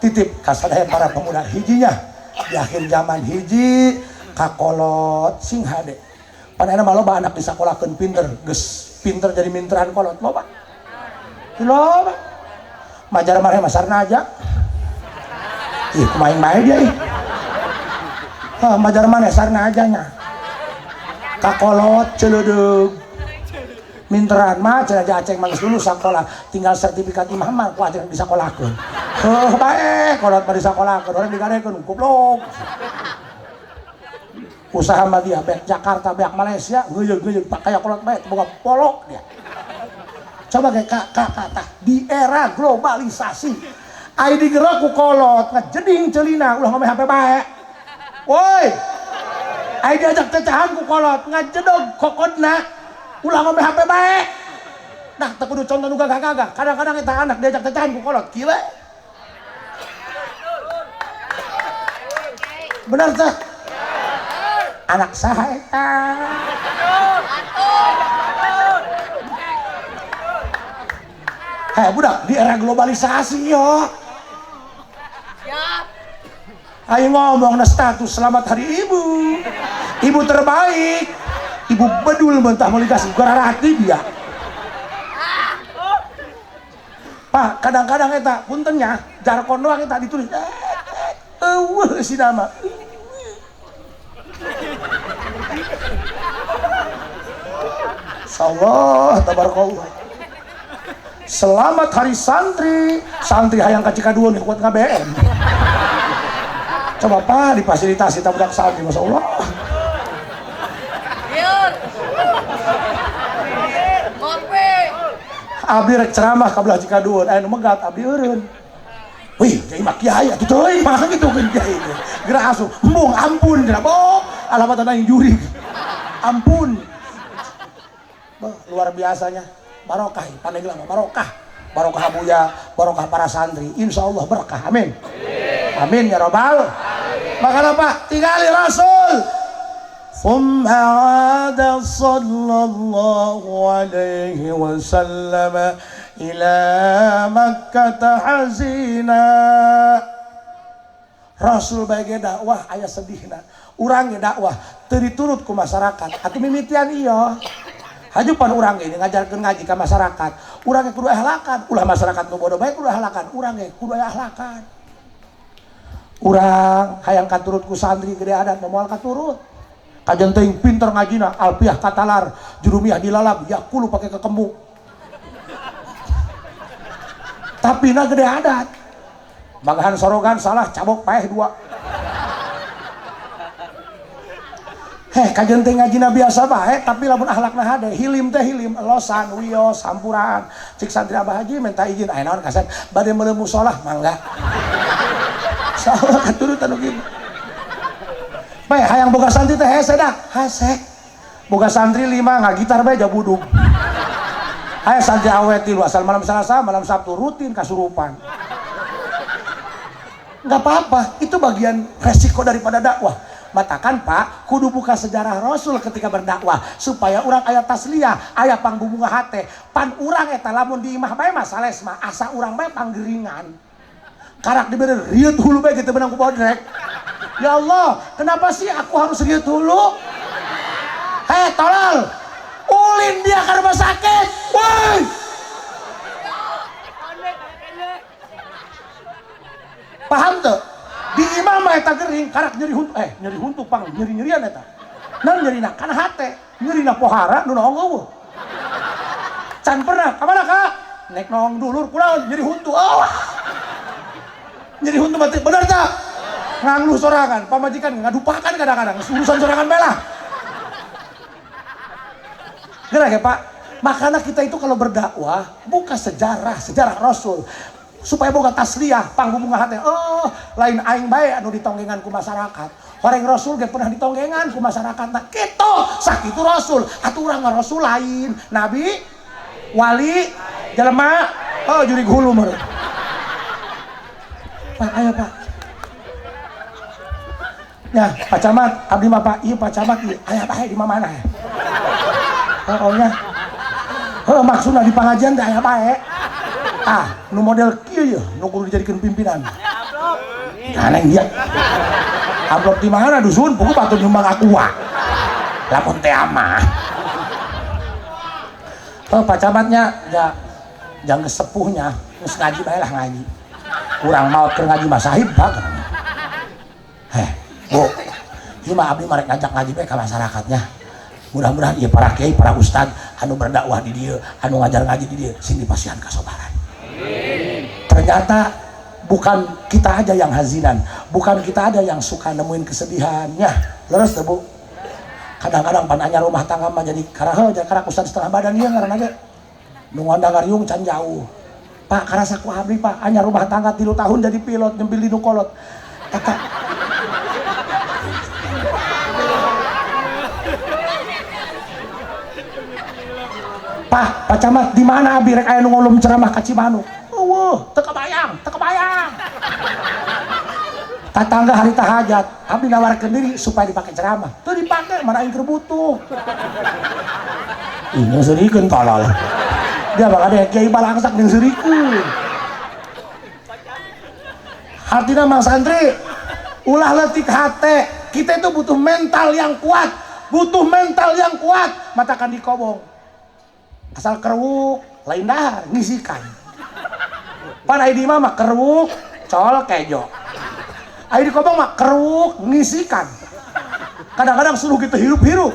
titip ka sadaya para pemuda hijinya di akhir zaman hiji kakolot sing hade. Panena mah loba anak disakolahkeun pinter, geus pinter jadi minteran kolot loba. Loba. Majar mah masarna aja. Ih, kumain bae dia ih. Majar mana sarna aja nya. Kakolot celeudeg. Minteran mah cenah aceng mah geus lulus sakola, tinggal sertifikat imam mah ku aceng disakolahkeun. Bae kolot mah disakolahkeun, urang digadekeun goblok. usaha mah dia beak Jakarta beak Malaysia ngeuyeuh pak kayak kolot bae boga polok dia. Coba kayak kata di era globalisasi ai digerak ku kolot ngajeding celina ulah ngomong HP bae. Woi ai diajak cacahan ku kolot ngajedog kokodna ulah ngomong HP bae. Nah teu kudu contoh nu gagah-gagah kadang-kadang eta anak diajak cacahan ku kolot kieu bener teh anak saha eta budak di era globalisasi yo ayo ngomong na status selamat hari ibu terbaik ibu bedul mentah mau dikasih gararati dia pak kadang-kadang eta puntennya jargon doang eta ditulis si nama Insyaallah tabarakallah. Selamat hari santri hayang ka Cikaduun kuat KBM. Coba pak difasilitasi budak santri masyaallah. Ngopi. Abdi rek ceramah ka belah Cikaduun aya nu megat abdi eureun. Wih, jadi mak kiai atuh teuing mah gitu kan kiai. Geura asup, embung ampun cenah boh, alamat yang juri. Ampun. Bah, luar biasanya. Barokah, pandeglang barokah. Barokah abuya, barokah para santri. Insyaallah berkah. Amin. Amin ya rabbal. Maka apa? Tinggali Rasul. Thumma 'ada sallallahu alaihi wasallam ila Makkah hazina. Rasul bage dakwah aya sedihna. Urang ge dakwah teu diturut ku masyarakat. Atuh mimitian ieu. Hajupan urang ge ngajarkeun ngaji ka masyarakat. Urang ge kudu ahlakan. Ulah masyarakat nu bodoh bae kudu ahlakan. Urang ge kudu ahlakan. Urang hayang katurut ku santri gede adat moal katurut. Kajian teuing pinter ngajina alfiah katalar jurumiyah dilalab yakulu pake kekembung. Tapi na gede adat bagahan sorogan salah cabok paeh dua. Kajian teh ngajina biasa bae tapi lamun akhlakna hade hilim teh hilim elosan wios sampuraan cik santri Abah Haji minta izin aya naon kasen bade meuleuh musholah mangga salah katurutan kitu bae hayang boga santri teh hese dah hese boga santri 5 ngagitar bae jabudug aya santri awet tilu asal malam Selasa malam Sabtu rutin kasurupan nggak apa-apa itu bagian resiko daripada dakwah. Matakan pak kudu buka sejarah Rasul ketika berdakwah supaya urang aya tasliyah aya pangbubunga hate pan urang eta lamun di imah bae mah sales mah asa urang bae panggeringan karak diberi riut hulu bae gitu benang ku bodrek. Ya Allah kenapa sih aku harus riut hulu tolol ulin dia ke rumah sakit woi paham tuh di imam eta gering karak nyeri huntu nyeri huntu pang nyeri-nyerian eta nan nyerina kana hate nyerina pohara nu naong eueuh can pernah kamana kak nek naong dulur kunaon nyeri huntu nyeri huntu mati bener tak ngangluh sorangan pamajikan ngadupakan kadang-kadang urusan sorangan belah gerak ya pak makanya kita itu kalau berdakwah buka sejarah Rasul supaya boga tasliyah pangbubunga hate lain aing bae anu ditonggengan ku masyarakat horeng Rasul ge pernah ditonggengan ku masyarakat nah kitu sakitu Rasul atuh urang Rasul lain nabi wali jelema jurig hulu meureun pak ayo pak ya Pak Camat abdi mah pak ieu Pak Camat ieu aya bae di mana pokoknya maksudna di pengajian teh aya bae nu model kieu ya nu kudu dijadikeun pimpinan aneh dia amplop di mana dusun pugu batur nyumbang aqua lapun teh amah Pak Camatnya jang kesepuhnya geus ngaji bae lah ngaji urang maot keur ngaji mah sahib pak Bu ieu mah abdi mah rek ngajak ngaji bae ka masyarakatnya mudah-mudahan ieu para kiai para ustad anu berdakwah di dieu anu ngajar ngaji di dieu sing dipasihan kasobaran. Ternyata bukan kita aja yang hazinan, bukan kita aja yang suka nemuin kesedihannya. Leres tuh bu? Kadang-kadang pan anyar rumah tangga mah jadi karaha karak ustad setengah badan ieu ngaranna ge nu ngandangariung can jauh. Pak karasa ku abdi Pak anyar rumah tangga 3 tahun jadi pilot nyembil di nu kolot eta Pak Camat di mana abi rek aya nu ngolom ceramah ka Cimanuk. Eueuh, teu kebayang. Tatangga hari tahajat, abdi nawarkeun diri supaya dipakai ceramah. Teu dipake, mana aing keur butuh. Ih, ngeusirikeun tolol. Dia bakal ada kiai balangsak ngeusirikeun. Artinya Mang Santri, ulah leutik hate. Kita itu butuh mental yang kuat. Matakan dikobong. Asal keruk lain dahar ngisikan pan aya di imah mah keruk col kejo aya di kobong mah keruk ngisikan kadang-kadang suruh kita hirup-hirup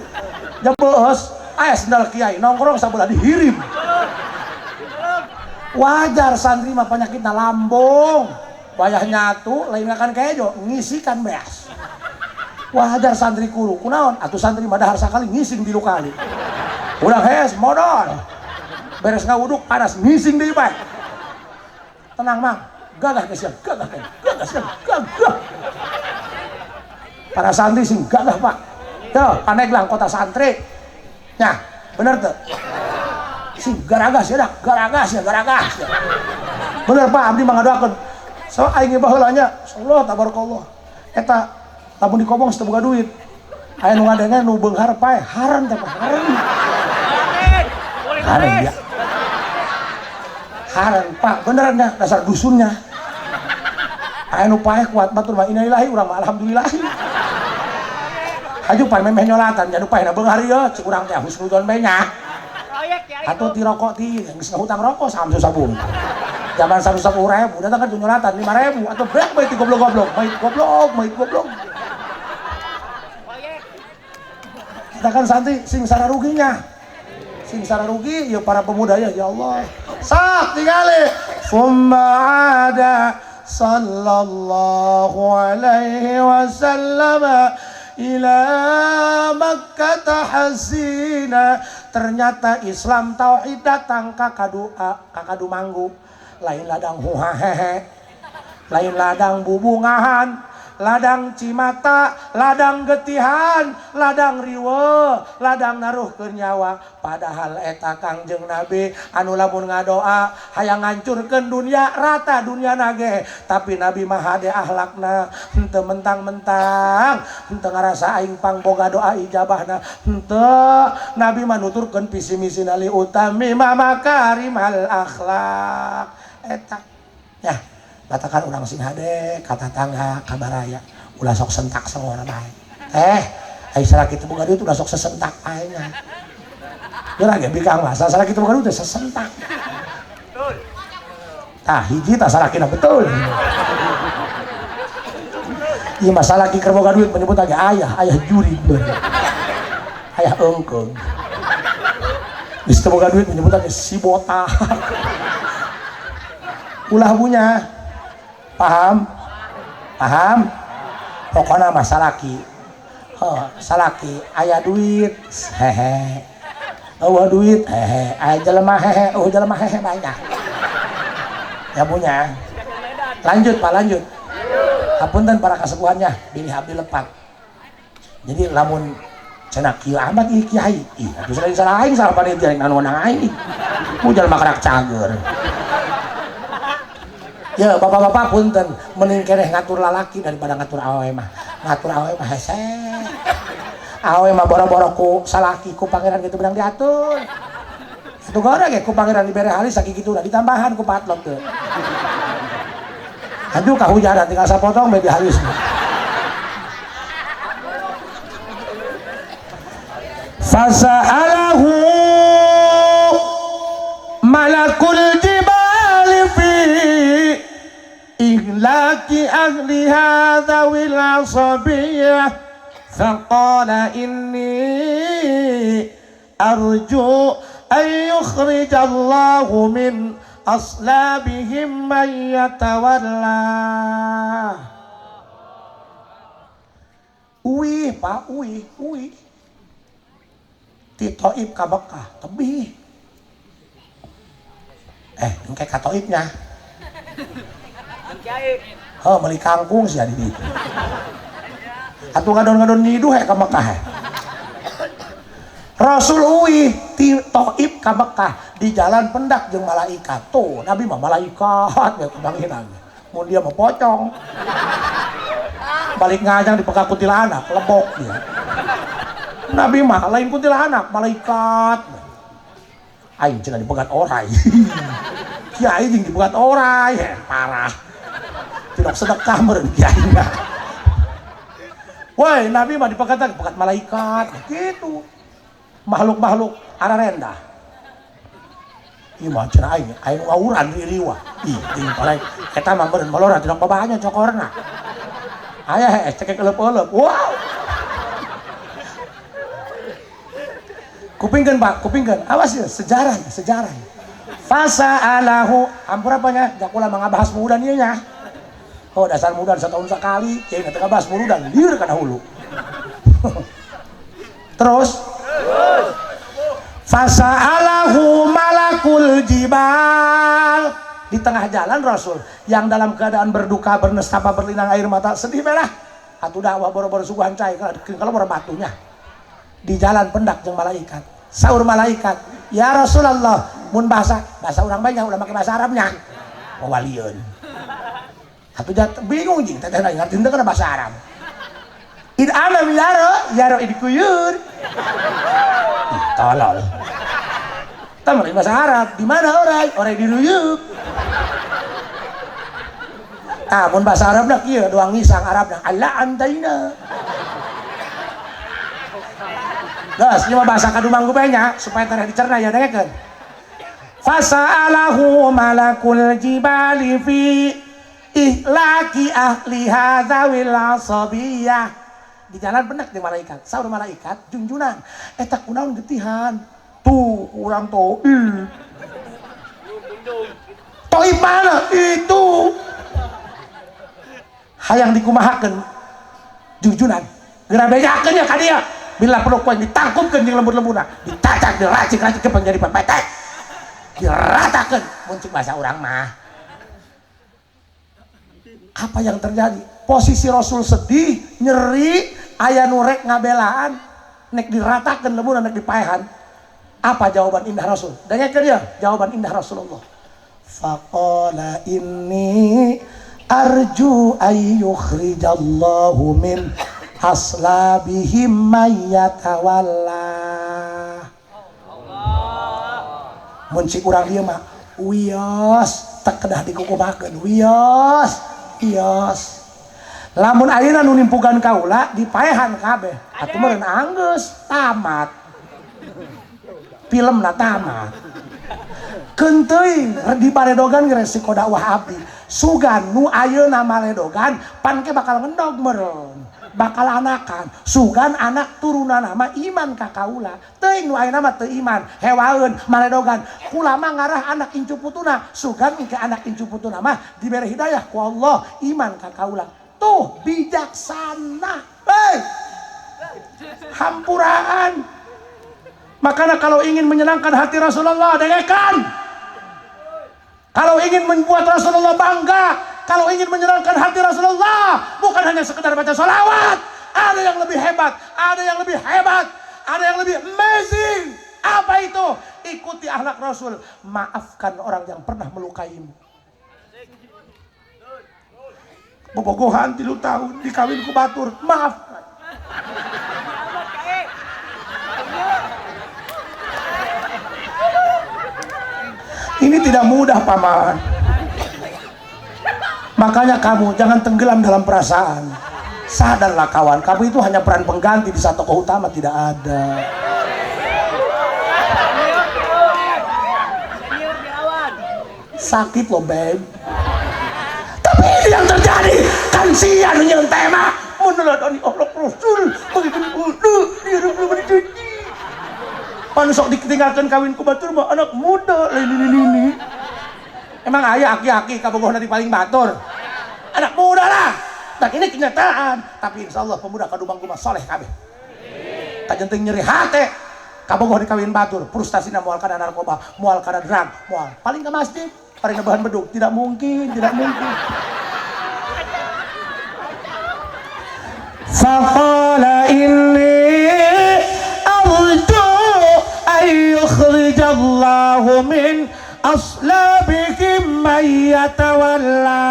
ya beus aya sendal kiai nongkrong sabelah dihirim wajar santri mah penyakitna lambung bayah nyatu lain akan kejo ngisikan beas wajar santri kuru kunaon atuh santri mah dahar sakali ngising 3 kali udah hes modal beres ngawuduk panas ngising deui bae tenang Mang gagah gagah para santri sing gagah Pak tuh Pandeglang kota santri nya bener tuh sing garagas ya bener Pak abdi mangadoakeun so aing baheula nya insyaallah tabarakallah eta lamun dikobong teu boga duit aya nu ngadengan nu beunghar pae hareun teh hareun ya hareun Pak beneran ya dasar dusunnya aya nu paeh kuat batur mah innalillahi urang mah alhamdulillah aju pan memeh nyolatan janu paehna beunghar ieu cik urang teh husnudon bae nya atuh ti rokok ti geus ngahutang rokok samsu sabung zaman 110.000 datang kan nyolatan 5.000 atuh beak bae ti goblok goblok kita kan santri sing sararuginya ya para pemuda ya Allah sak tinggali summa ada sallallahu alaihi wasallam ila Makkah hasina ternyata Islam tauhid datang ka kadu manggu lain ladang huhahehe lain ladang bubungahan ladang cimata, ladang getihan, ladang riwe, ladang naruhkeun nyawa. Padahal eta Kangjeng Nabi anu lamun ngadoa hayang ngancurkeun dunia rata dunia nage, tapi Nabi mah hade akhlakna henteu mentang-mentang, henteu ngarasa aing pangboga doa ijabahna, henteu. Nabi mah nuturkeun visi misi li utami makarimal akhlak. Eta ya katakan orang sing hade kata tangga kabaraya ulah sok sentak sama orang baik ai salah kitu boga dieu udah sok sesentak ae nya geura ge bikang mah salah kitu boga dieu teh sesentak betul tah hiji tah salakina betul ieu masalah ki keur boga duit menyebut lagi ayah juri bener ayah eungkeung geus teu boga duit menyebut lagi si botak ulah punya paham pokoknya mah salaki salaki aya duit hehe duit hehe aya jelema hehe jelema hehe banyak ya punya lanjut Pak lanjut hapunten para kasepuhannya bilih abdi lepat jadi lamun cenah kieu amat ieu kiai atuh selain salah aing salah panitia anu wenang aing ku jelema karak cager. Ya bapak-bapak punten mending keneh ngatur lalaki daripada ngatur awewe mah. Ngatur awewe mah hese. Awewe mah boro-boro ku salaki ku pangeran kitu benang diatur. Atuh gara ge ku pangeran dibere halis sakituna ditambahan ku patlok teu. Aduh kahujanan tinggal sapotong bae dihalis. Fasa'alahu malakul jibali fi ihlaki ahliha dhawil asabiyah faqala inni arju an yukhrijallahu min aslabihim man yatawalla. Uih Pak, uih Ti Toib ka Mekah tebih. Engke ka Toibnya. Meuli kangkung sia di ditu. Atuh ngadon-ngadon nyiduh ka Mekah. Rasul uwi ti Toib ka Mekah di jalan pendak jeung malaikat. Tuh, Nabi mah malaikat we kumanginan. Mun dia mah pocong. Balik ngajang dipegang kuntilanak, lebok dia. Nabi mah lain kuntilanak, malaikat. Aing cenah dipegat orai. Kiai jeung dipegat orai, parah. Tidak sedekah meureun kiai na. Woi, Nabi mah dipegat malaikat, gitu. Makhluk-makhluk ararendah. Ieu mah cenah aing ngawuran di riwa. Ih, jeung palai eta mah meureun malora tidak babanya cokorna. Aya cekek eleup-eleup. Wow. Kupingkeun Pak, kupingkeun. Awas ya, sejarah. Fasa'alahu, ampun apanya? Jak ulah mangabahas mudan ieu nya. Oh, dasar mudan setahun sekali, cai teu ngabahas mudan, lieur kana hulu. Terus fasa'alahu malakul jibal. Di tengah jalan Rasul yang dalam keadaan berduka, bernestapa, berlinang air mata, sedih belah. Atuh dakwah boro-boro suguhan cai kalau batunya. Di jalan pendak jeung malaikat. Saur malaikat, "Ya Rasulullah, mun bahasa urang banyak ulah make bahasa Arabnya." Walieun. Atuh bingung jeung teteh ngarti henteu kana bahasa Arab. "Id ana yaro id kuyur." Tolol. Tamu bahasa Arab, di mana orang di ruyuk. Mun bahasa Arabna kieu doang ngisang Arabna Allah antaina. Gas, cuma bahasa kadumang gubenya supaya tanah dicerna ya dengekeun. Fasa'alahu malakul jibali fi ihlaki ahli hadzawil asabiyah. Di jalan benak di malaikat, saur malaikat junjunan eta kunaon getihan. Tuh, kurang Toib. Toib mana? Itu. Hayang dikumahakeun junjunan. Geura bejakeun ya ka dieu. Bila perlu poin ditangkupkeun jeung lembut-lembutna, ditacak, diracik-racik ke jadi pepetek. Diratakeun mun cik bahasa urang mah. Apa yang terjadi? Posisi Rasul sedih, nyeri, aya nu rek ngabelaan, nek diratakeun lembutna nek dipaehan. Apa jawaban indah Rasul? Dengarkan dia jawaban indah Rasulullah. Faqala inni arju ay yukhrijallahu min aslabihim mayyatawalla. Mun cik urang dieu mah wios teu kedah dikukumakeun wios. Lamun ayeuna nu nimpugan kaula dipaehan kabeh. Atuh meureun anggeus tamat. Film tamat. Kenteuing di Maledogan resiko dakwah abdi. Sugan nu ayeuna Maledogan pan ke bakal ngendog meureun. Bakal anakan. Sugan anak turunana mah iman ka kaula. Teuing nu ayeuna mah teu iman, hewaeun Maledogan. Kula mah ngarah anak incu putuna. Sugan engke anak incu putuna mah dibere hidayah ku Allah iman ka kaula. Tuh bijaksana. Hampuraan. Makanya kalau ingin menyenangkan hati Rasulullah, dengarkan. Kalau ingin membuat Rasulullah bangga, kalau ingin menyenangkan hati Rasulullah, bukan hanya sekedar baca sholawat. Ada yang lebih hebat, ada yang lebih hebat, ada yang lebih amazing. Apa itu? Ikuti akhlak Rasul. Maafkan orang yang pernah melukaimu. Bobogohan 3 tahun, dikawin ku batur, maafkan. Ini tidak mudah paman. Makanya kamu jangan tenggelam dalam perasaan. Sadarlah kawan, kamu itu hanya peran pengganti di saat tokoh utama tidak ada. Sakit loh babe. Tapi ini yang terjadi. Kan sian yang tema meneladani Allah Rasul. Begitu dia belum berjanji. Pan sok ditinggalkan kawin ku batur mah anak muda ini. Emang ayah aki-aki kabogoh nanti paling batur. Anak muda lah. Dan ini kenyataan. Tapi insya Allah pemuda kadumang ku mah soleh kabeh. Kajenting nyeri hati. kabogoh dikawin batur, frustasina moal kana narkoba, moal kana drug, moal paling ke masjid, paling ke bahan bedug. Tidak mungkin, tidak mungkin. Faqala inni arju an yukhrijallahu min aslabikum man yatawalla.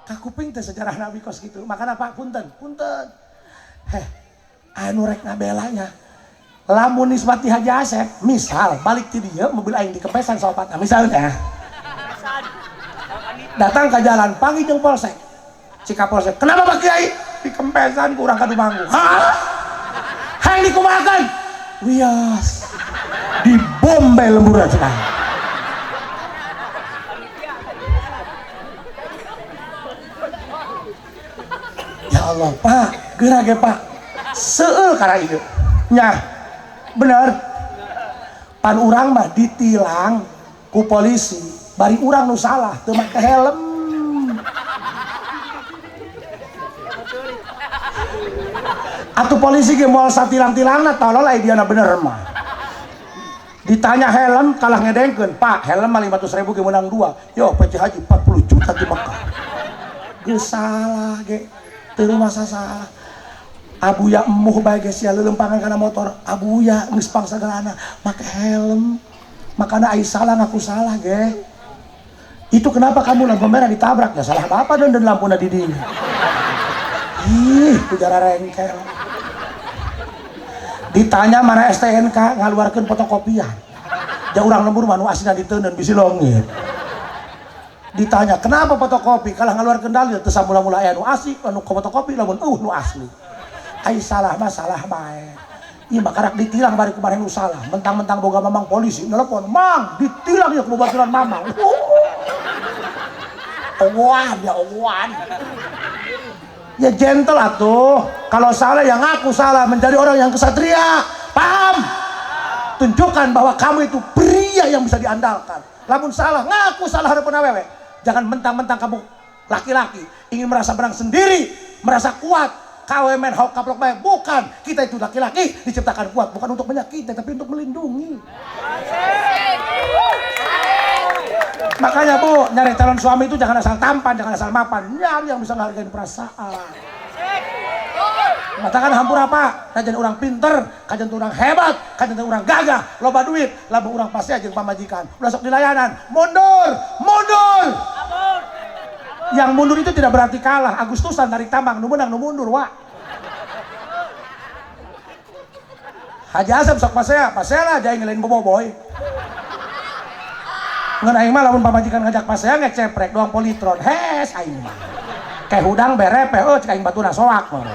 Kakuping teh sejarah Nabi kos gitu. Makanya Pak punten. Anu rek ngabelanya. Lamun nisbati Haji Asep, misal balik ti dieu mobil aing dikepesan sopatna misalnya. Datang ke jalan panggil jeung polsek. Cika polsek, "Kenapa Pak Kiai?" "Dikempesan kurang kadu manggu." "Hah? Hayang dikumahakeun?" "Wios." Dibombe lemburan sekarang. Ya Allah, Pak, geura ge Pak. Seueur kana ieu. Nya, bener. Pan urang mah ditilang ku polisi, bari urang nu salah teu make helm. Atuh polisi ge moal satilang-tilangna tolol aya diana bener mah. Ditanya helm kalah ngedengkeun, "Pak, helm mah 500.000 ge menang 2." Yo, PC Haji 40 juta di Mekah. Geus salah ge. Teu masa salah. Abuya emuh bae ge sia leulempangan kana motor. Abuya geus pangsagalana make helm. Makana ai salah ngaku salah ge. Itu kenapa kamu lampu merah ditabrak? Ya salah apa dan lampuna di dieu. Ih, kujara rengkel. Ditanya mana STNK ngaluarkeun fotokopian. Da urang lembur mah nu asina diteuneun bisi longit. Ditanya kenapa fotokopi kalah ngaluarkeun dalil teu samula-mula aya nu asli anu fotokopi lamun nu asli. Ai salah mah salah bae. Ieu mah karak ditilang bari kemarin nu salah. Mentang-mentang boga mamang polisi nelpon, "Mang, ditilang ya kebobaturan mamang." Owan ya owan. Ya gentle atuh. Kalau salah yang ngaku salah, menjadi orang yang kesatria. Paham? Tunjukkan bahwa kamu itu pria yang bisa diandalkan. Lamun salah, ngaku salah harapan awewe. Jangan mentang-mentang kamu laki-laki ingin merasa menang sendiri, merasa kuat. KW men hok kaplok bae. Bukan, kita itu laki-laki diciptakan kuat bukan untuk menyakiti tapi untuk melindungi. Makanya Bu, nyari calon suami itu jangan asal tampan, jangan asal mapan, nyari yang bisa menghargai perasaan. Matakan hampura apa? Kajian orang pinter, kajian orang hebat, kajian orang gagah, loba duit, lamun orang pasti aja pamajikan. Udah sok di layanan, mundur. Yang mundur itu tidak berarti kalah. Agustusan tarik tambang, nu menang nu mundur, Wak. Haji Asep sok pasea lah aja ngelain boboiboy. Ngan aing mah lamun pamajikan ngajak pasea ngek ceprek doang politron. Hes aing mah. Kayak hudang berepe, cek aing batuna soak mah.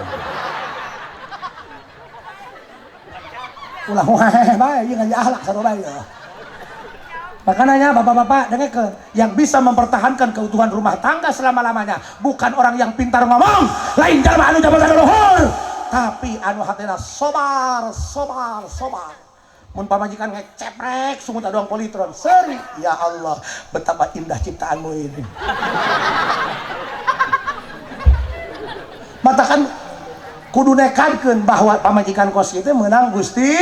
Ulah wae bae ieu ngaji akhlak saroba ieu. Makanya bapak-bapak dengarkan, yang bisa mempertahankan keutuhan rumah tangga selama-lamanya bukan orang yang pintar ngomong, lain jalma anu jabatan luhur, tapi anu hatena sobar. Mun pamajikan ngeceprek sumut doang politron, seri. Ya Allah, betapa indah ciptaanmu ini. Matakan kudu nekadkeun bahwa pamajikan kos itu menang Gusti.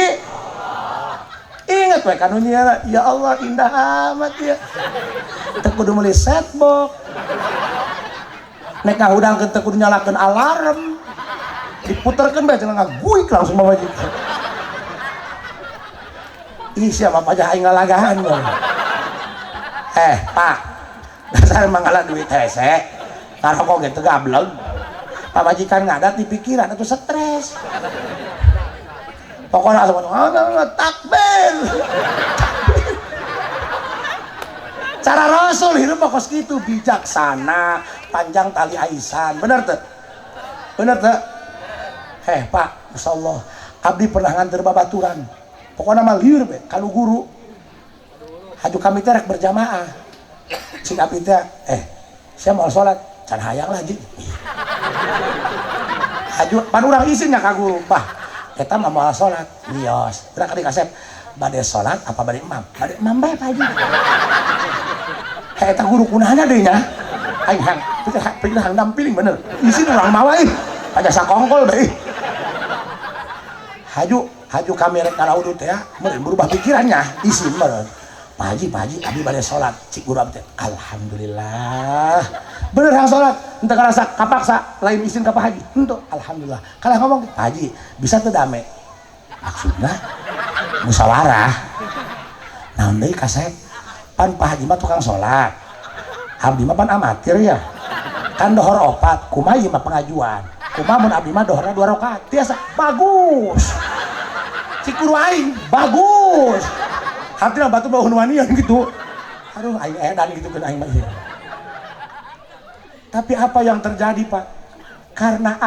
Ingat we kanunya, ya Allah indah amat ya. Teu kudu meuli setbox. Nek ngahudangkeun teu kudu nyalakeun alarm. Diputerkeun bae cenah ngaguik langsung pamajikan. Ih siapa pajah aing ngalagahan we. Pak, dasar mangala duit hese. Karokok ge teu gableng. Pamajikan ngadat di pikiran atuh stres. Pokoknya asal takbir. Cara Rasul hidup pokos gitu, bijaksana, panjang tali aisan. Bener tuh? Pak, Masya Allah, abdi pernah nganter babaturan. Pokoknya mah liur be, kalau guru haju kami terek berjamaah. Cik abdi teh, saya mau sholat, can hayang lagi. Haju, pan urang izinnya ka guru, bah. Kita mah mau sholat, lios. Berak di kasep, bade sholat apa bade imam? Bade imam bae Pak Haji. Eta guru kunahnya deh nya. Aing pikir hang nampiling bener. Isin urang mawa ih. Aja sakongkol deh. haju kami rek ngalaudut ya meureun berubah pikirannya isin meureun Pak Haji abdi bade salat cik guru abdi alhamdulillah bener hang salat henteu ngarasa kapaksa lain isin ka Pak Haji henteu alhamdulillah kalah ngomong Pak Haji bisa teu dame maksudna musyawarah naon deui kasep pan Pak Haji mah tukang salat abdi mah pan amatir ya kan dohor opat kumaha ieu mah pengajuan kumaha mun abdi mah dohorna 2 rakaat tiasa bagus cik guru aing bagus hati batu bau nuanian gitu aduh aing edan gitu kan aing mah tapi apa yang terjadi Pak karena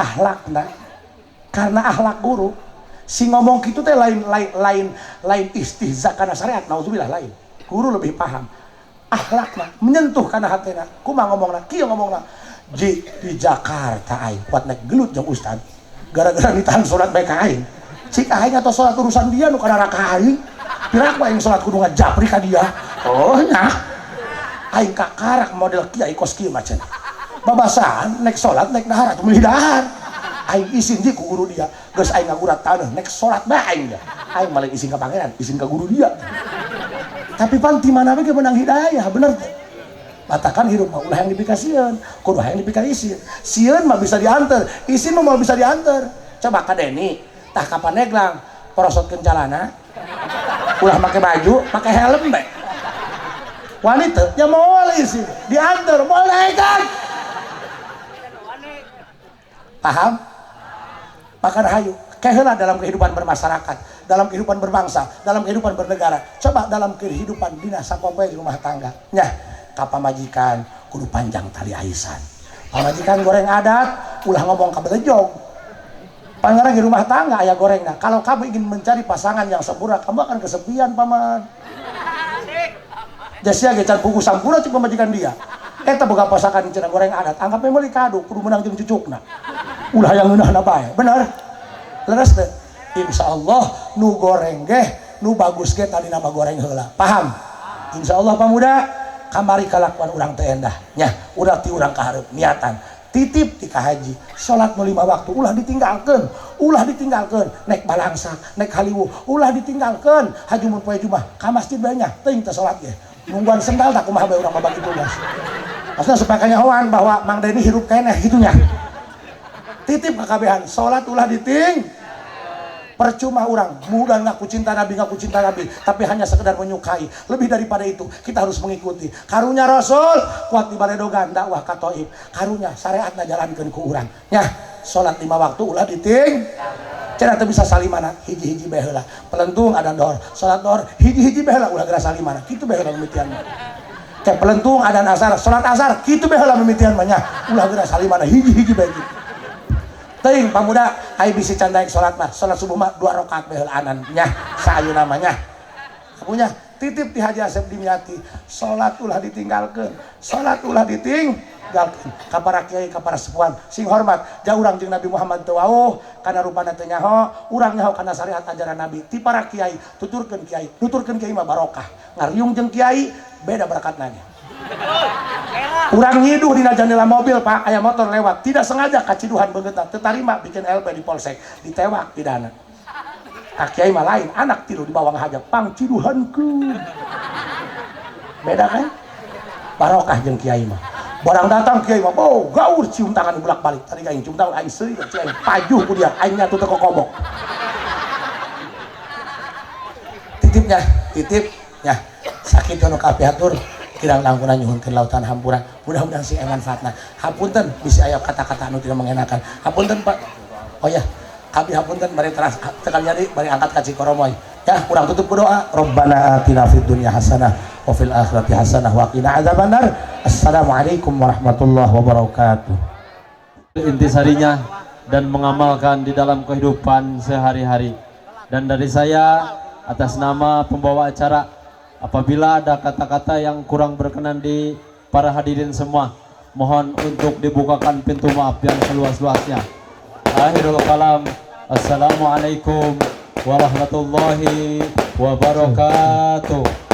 akhlak guru si ngomong gitu teh lain istihza karena syariat nauzubillah lain guru lebih paham akhlakna menyentuh karena hatena kumaha ngomongna kieu ngomongna di Jakarta aing kuat naik gelut jeung ustad gara-gara ditahan salat bae ka aing cik aing atau salat urusan dia nu kana raka aing pirak aing salat kudu ngajapri ka dia oh nya aing kakarak model kiai kos kieu macen babasan naik salat naik dahar atuh meuli dahar aing isin ji ku guru dia geus aing ngagurat taneuh naik salat bae aing dia aing malah isin ka pangeran isin ka guru dia tapi pan ti mana we ge menang hidayah bener teh katakan hidup mah ulah yang dipikasieun kudu yang dipikasieun sieun mah bisa diantar isin mah bisa diantar coba ka Deni tah kapan neglang porosotkeun calana ulah make baju make helm bae wanita nya moal isin diantar moal naekan paham maka rahayu keheula dalam kehidupan bermasyarakat dalam kehidupan berbangsa dalam kehidupan bernegara coba dalam kehidupan dina sapopoe di rumah tangga nya ka pamajikan kudu panjang tali aisan pamajikan goreng adat ulah ngomong ka belejong pangarang di rumah tangga aya gorengna kalau kamu ingin mencari pasangan yang sempurna kamu akan kesepian paman jasia ge can pugu sampurna cik pamajikan dia eta boga pasangan cenah goreng adat anggap meuli kado kudu menang jeung cucukna ulah yang ngeunahna bae bener leres teh insyaallah nu goreng ge nu bagus ge tadi nama goreng heula paham insyaallah pemuda kamari kalakuan urang teh endah nya udah ti urang kahareup niatan titip ti ka haji salat nu 5 waktu ulah ditinggalkeun naik balangsa naik haliwu ulah ditinggalkeun haji mun poe Jumat ka masjid bae nya teuing teh salat ge nungguan sendal tak kumaha bae urang babagi tugas maksudna supaya kanyahoan bahwa Mang Deni hirup keneh gitunya titip kakabehan salat ulah diting percuma orang mudah ngaku cinta Nabi tapi hanya sekedar menyukai lebih daripada itu kita harus mengikuti karunya Rasul kuat di baledogan dakwah ka Thaif karunya syariatna jalankeun ku urang nya salat 5 waktu ulah diting cenah teu bisa salimana hiji-hiji bae heula pelentung ada dohor salat dohor hiji-hiji bae heula ulah geura salimana kitu bae heula mimitian teh pelentung ada asar salat asar kitu bae heula mimitian mah nya ulah geura salimana hiji-hiji bae kitu teuing pamuda ai bisi can daek salat mah salat subuh mah 2 rakaat bae heula anan nya saayuna mah nya punya titip ti Haji Asep Dimyati salat ulah ditinggalkeun ka para kiai ka para sepuhan sing hormat jauh urang jeung Nabi Muhammad teu wauh kana rupana teu nyaho urang nyaho kana syariat ajaran Nabi ti para kiai nuturkeun kiai mah barokah ngariung jeung kiai beda berakatna nya urang nyiduh dina jendela mobil Pak aya motor lewat tidak sengaja kaciduhan beungeutna teu tarima bikin LP di polsek ditewak pidana kiai mah lain anak tilu di bawah ngahajab pangciduhankeun beda kan barokah jeung kiai mah barang datang kiai mah gaur cium tangan bolak-balik tadi aing cium tangan aing seuri kiai pajuh ku dia aing nya teu kokobok titip nya sakit anu kapiatur kirang langkuna nyuhunkeun lautan hampura mudah-mudahan sing manfaatna hapunten bisi aya kata-kata anu tidak mengenakan hapunten Pak oh ya abi hapunten bari teras tekan jadi bari angkat ka Cikoromoy ya kurang tutup berdoa Rabbana atina fid dunya hasanah wa fil akhirati hasanah wa qina adzabannar assalamualaikum warahmatullahi wabarakatuh intisarinya dan mengamalkan di dalam kehidupan sehari-hari dan dari saya atas nama pembawa acara apabila ada kata-kata yang kurang berkenan di para hadirin semua mohon untuk dibukakan pintu maaf yang seluas-luasnya. Akhirul kalam, assalamualaikum warahmatullahi wabarakatuh.